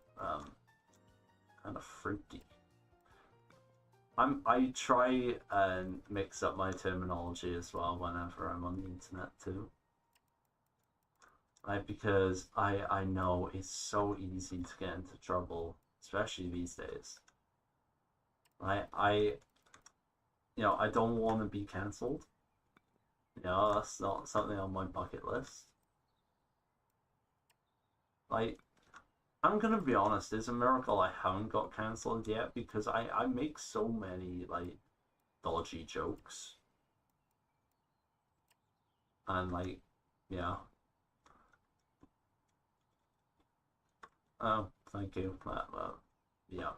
fruity. I try and mix up my terminology as well whenever I'm on the internet too. Because I know it's so easy to get into trouble, especially these days. I don't want to be cancelled. That's not something on my bucket list. Like, I'm gonna be honest, it's a miracle I haven't got cancelled yet, because I make so many, like, dodgy jokes. And, like, yeah. Oh, thank you. Yeah.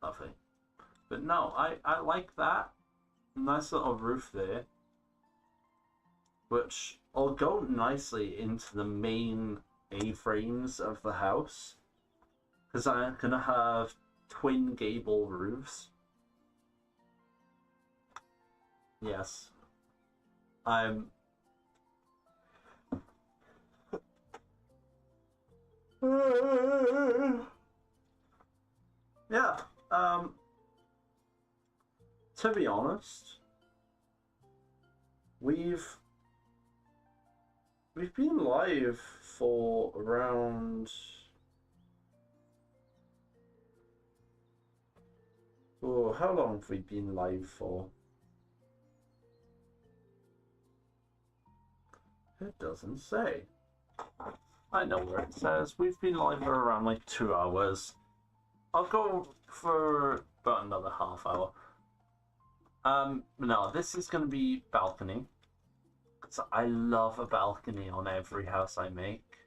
Lovely. But no, I like that. Nice little roof there. Which will go nicely into the main A-frames of the house. Because I'm going to have twin gable roofs. Yes. Yeah, to be honest, we've been live for around how long have we been live for? It doesn't say. I know where it says. We've been live for around like 2 hours. I'll go for about another half hour. No, this is going to be balcony. So I love a balcony on every house I make.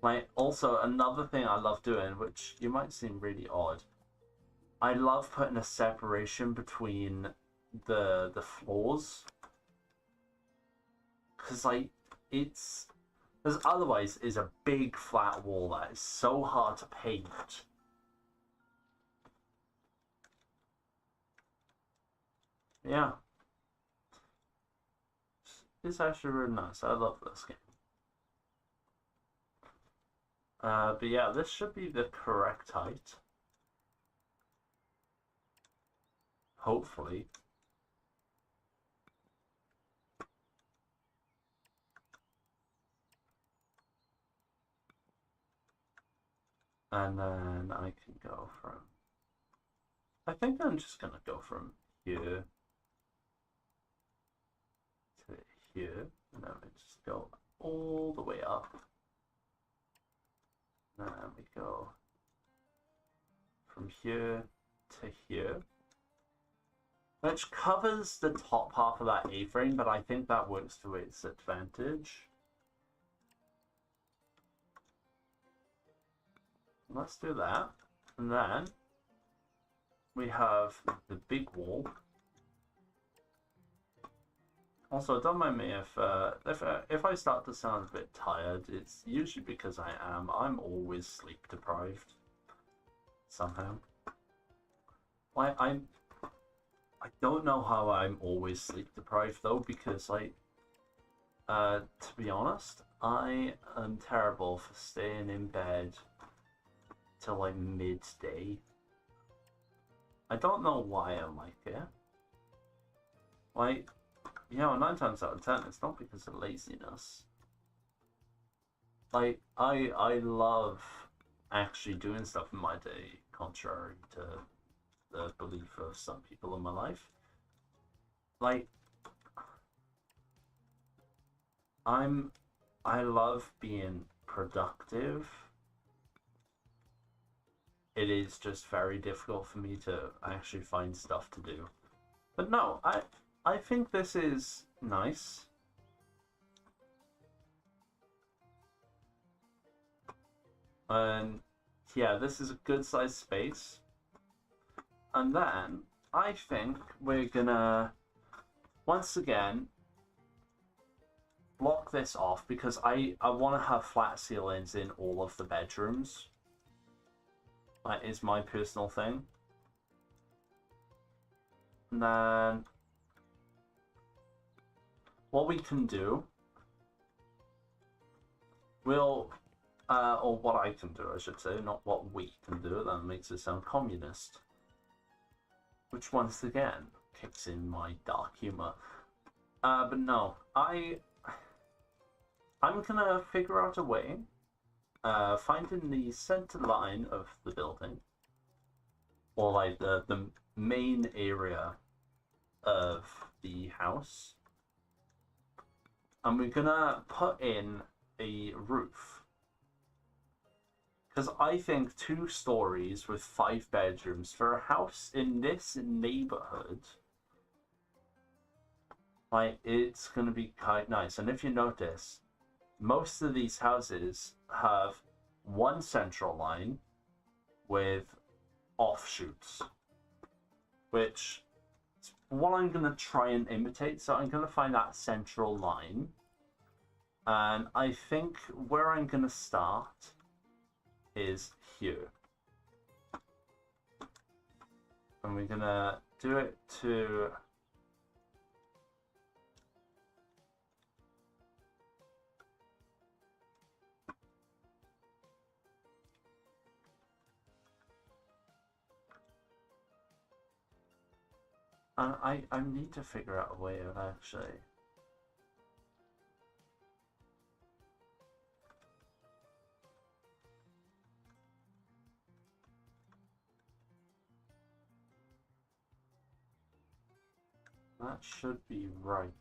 Like, also, another thing I love doing, which you might seem really odd, I love putting a separation between the floors. Because, like, because otherwise it's a big flat wall that is so hard to paint. Yeah. It's actually really nice. I love this game. But yeah, this should be the correct height. Hopefully. And then I can go from... I think I'm just going to go from here to here. And then we just go all the way up. And then we go from here to here. Which covers the top half of that A-frame, but I think that works to its advantage. Let's do that. And then we have the big wall. Also, don't mind me if I start to sound a bit tired. It's usually because I am. I'm always sleep deprived somehow. I don't know how I'm always sleep deprived though, because like, to be honest, I am terrible for staying in bed till like midday. I don't know why I'm like it. Like, you know, 9 times out of 10, it's not because of laziness. Like, I love actually doing stuff in my day, contrary to the belief of some people in my life. Like, I love being productive. It is just very difficult for me to actually find stuff to do. But no, I think this is nice. And yeah, this is a good sized space. And then I think we're gonna once again block this off because I want to have flat ceilings in all of the bedrooms. That is my personal thing. And then what we can do, or what I can do, I should say, not what we can do, that makes it sound communist. Which once again kicks in my dark humor. But no, I'm gonna figure out a way, finding the center line of the building, or like the main area of the house, and we're gonna put in a roof. Because I think 2 stories with 5 bedrooms for a house in this neighborhood, like, it's gonna be quite nice. And if you notice, most of these houses have one central line with offshoots, which is what I'm gonna try and imitate. So I'm gonna find that central line, and I think where I'm gonna start is here, and we're gonna do it to I need to figure out a way of actually that should be right.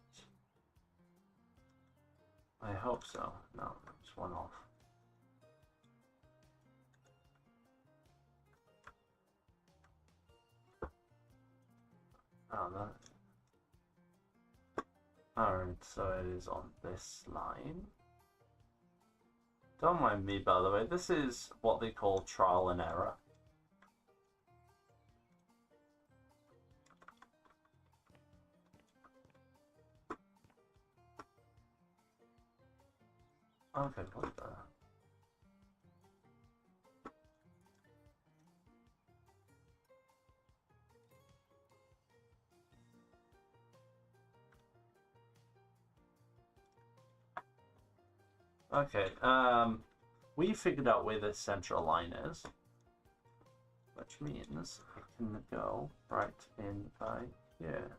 I hope so. No, it's one off. Oh, that. Alright, so it is on this line. Don't mind me, by the way. This is what they call trial and error. Okay, what the... Okay, we figured out where the central line is, which means I can go right in by here.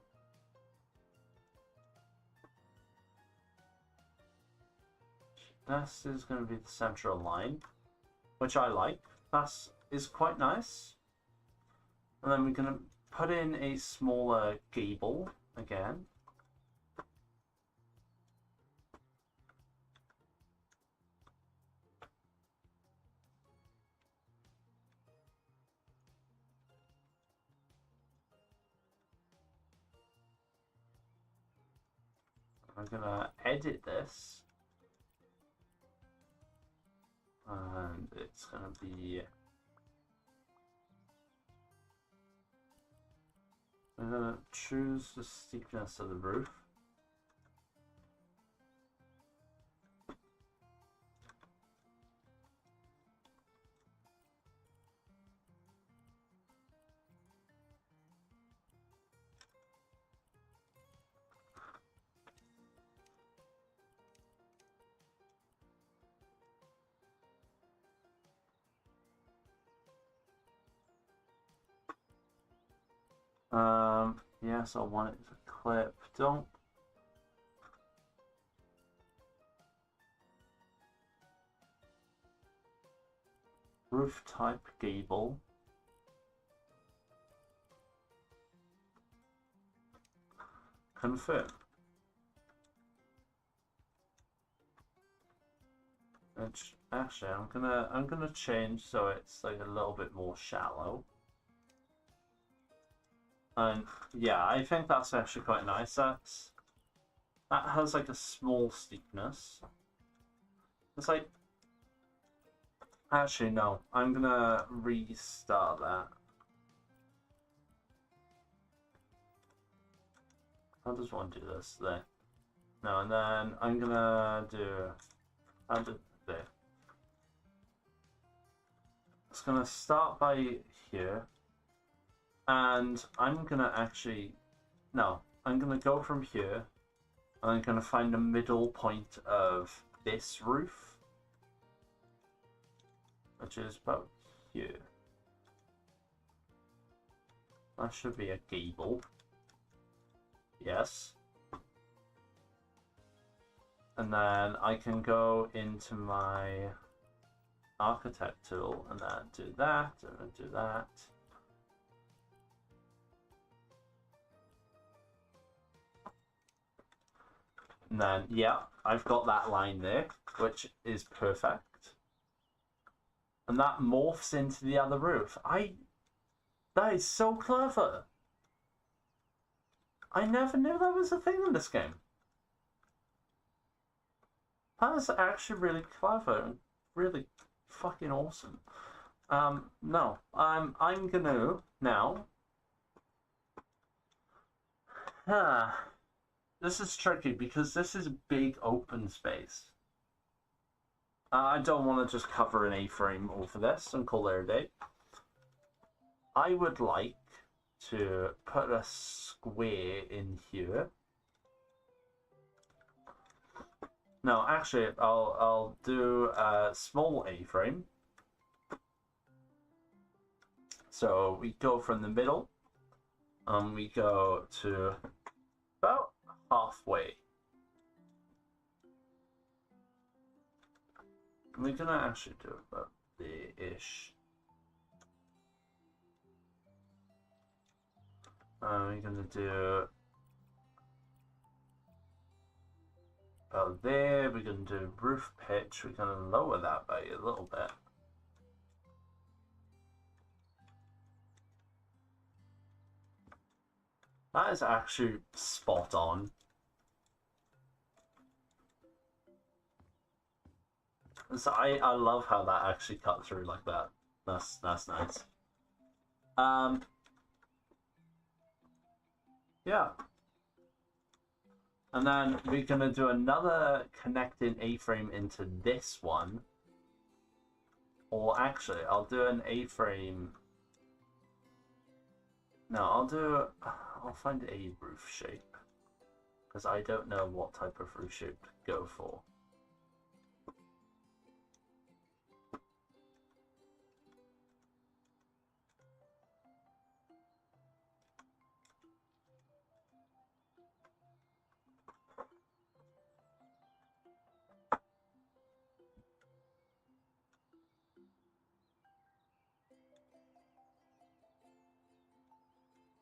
This is going to be the central line, which I like. is quite nice. And then we're going to put in a smaller gable again. I'm going to edit this. And it's going to be... I'm going to choose the steepness of the roof. Yes, I want it to clip. Don't. Roof type gable. Confirm. Actually, I'm gonna change so it's like a little bit more shallow. And yeah, I think that's actually quite nice. That has like a small steepness. It's like, actually no, I'm gonna restart that. How does one do this? There. No, and then I'm gonna do. I'll do there. It's gonna start by here. And I'm gonna actually, no, I'm gonna go from here, and I'm gonna find the middle point of this roof, which is about here. That should be a gable. Yes. And then I can go into my architect tool, and then do that, and then do that. And then, yeah, I've got that line there, which is perfect. And that morphs into the other roof. That is so clever. I never knew that was a thing in this game. That is actually really clever and really fucking awesome. No, I'm gonna now. This is tricky because this is a big open space. I don't want to just cover an A-frame over this and call it a day. I would like to put a square in here. No, actually, I'll do a small A-frame. So we go from the middle, and we go to about halfway. We're gonna actually do about there-ish. We're gonna do about there. We're gonna do roof pitch. We're gonna lower that by a little bit. That is actually spot on. So I love how that actually cut through like that. That's nice. Yeah. And then we're gonna do another connecting A-frame into this one. Or actually, I'll do an A-frame. No, I'll find a roof shape. Because I don't know what type of roof shape to go for.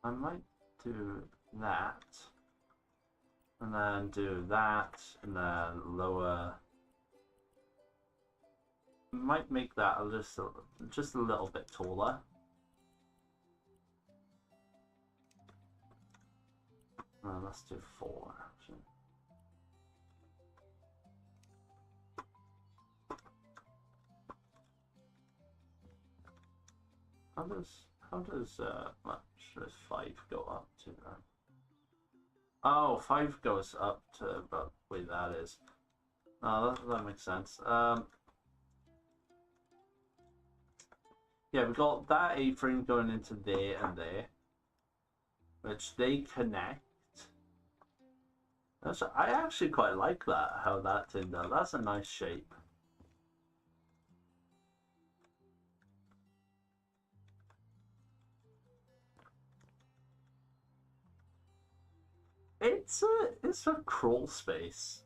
I might do that. And then do that, and then lower. Might make that just a little bit taller. Let's do 4 actually. How does much does 5 go up to then? Oh, 5 goes up to about the way that is. Oh, that makes sense. Yeah, we got that A-frame going into there and there, which they connect. I actually quite like that, how that turned out. That's a nice shape. It's a crawl space.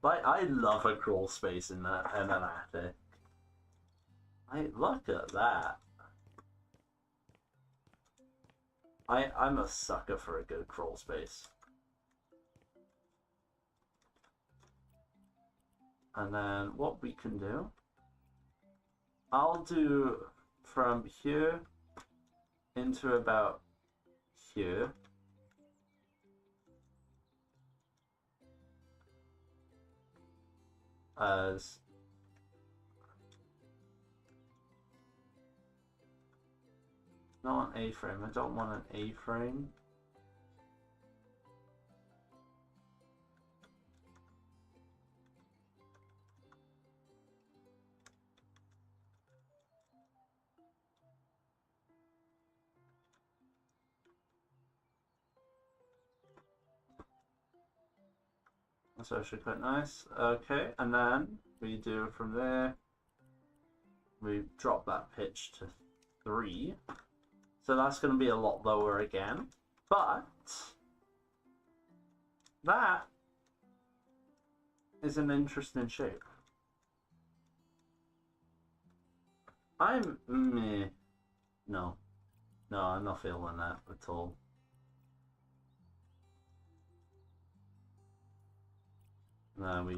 Like, I love a crawl space in an attic. Look at that. I'm a sucker for a good crawl space. And then what we can do, I'll do from here into about here. As not an A-frame. I don't want an A-frame. That's actually quite nice. Okay, and then we do from there, we drop that pitch to 3. So that's going to be a lot lower again. But that is an interesting shape. No, I'm not feeling that at all. Now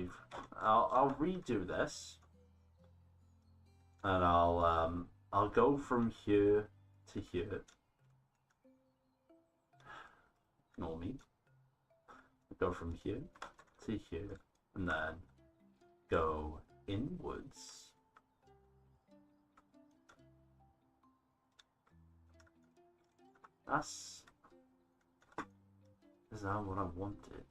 I'll redo this, and I'll go from here to here. Ignore me. Go from here to here, and then go inwards. Is that what I wanted?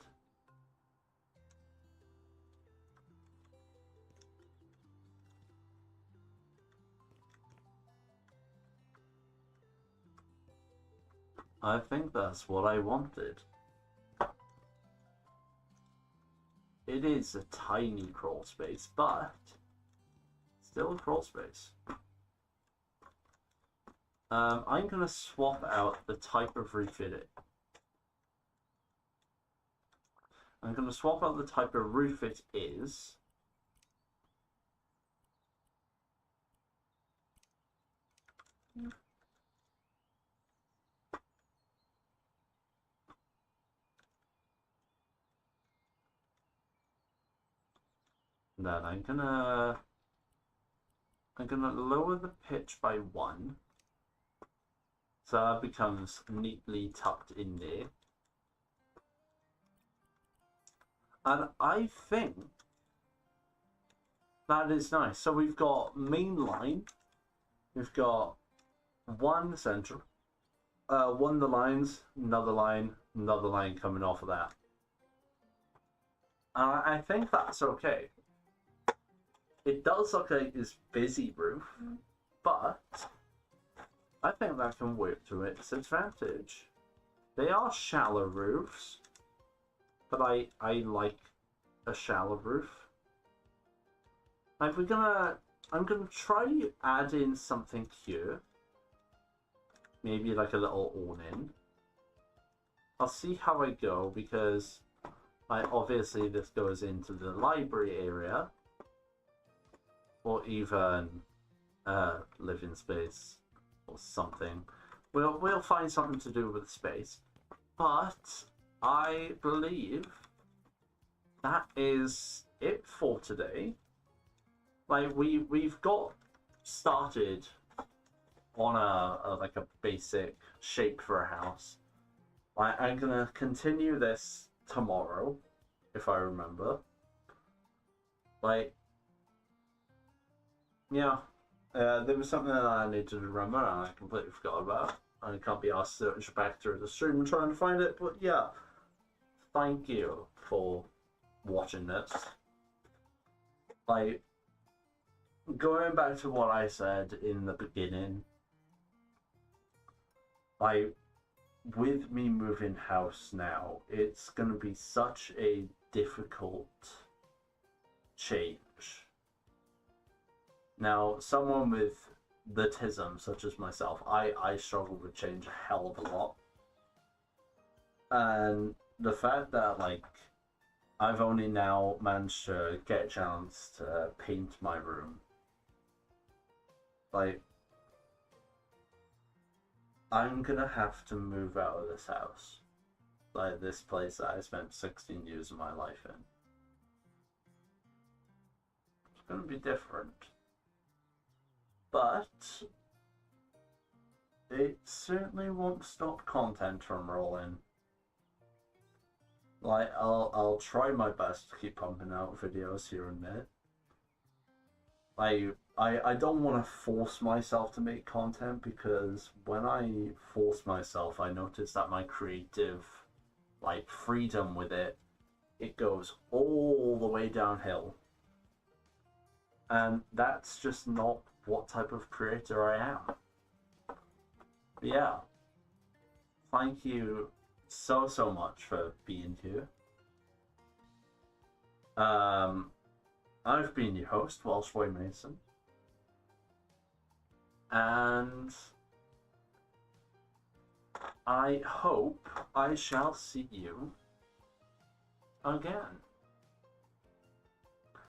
I think that's what I wanted. It is a tiny crawl space, but still a crawl space. I'm going to swap out the type of roof it is. I'm going to swap out the type of roof it is. Then I'm gonna lower the pitch by 1, so that becomes neatly tucked in there. And I think that is nice. So we've got main line, we've got 1 central, 1 the lines, another line coming off of that. I think that's okay. It does look like this busy roof, but I think that can work to its advantage. They are shallow roofs, but I like a shallow roof. Like I'm gonna try add in something here. Maybe like a little awning. I'll see how I go, because obviously this goes into the library area. Or even living space or something. we'll find something to do with the space. But I believe that is it for today. Like we've got started on a like a basic shape for a house. I'm gonna continue this tomorrow, if I remember. Like, yeah, there was something that I needed to remember and I completely forgot about. I can't be asked to search back through the stream and try and find it, but yeah, thank you for watching this. Like, going back to what I said in the beginning, like, with me moving house now, it's gonna be such a difficult change. Now, someone with the tism, such as myself, I struggle with change a hell of a lot. And the fact that, like, I've only now managed to get a chance to paint my room, like, I'm gonna have to move out of this house. Like, this place that I spent 16 years of my life in. It's gonna be different. But it certainly won't stop content from rolling. Like, I'll try my best to keep pumping out videos here and there. I don't want to force myself to make content, because when I force myself, I notice that my creative, like, freedom with it goes all the way downhill. And that's just not what type of creator I am. But yeah, thank you so much for being here. I've been your host, Welsh-Boy-Mason, and I hope I shall see you again.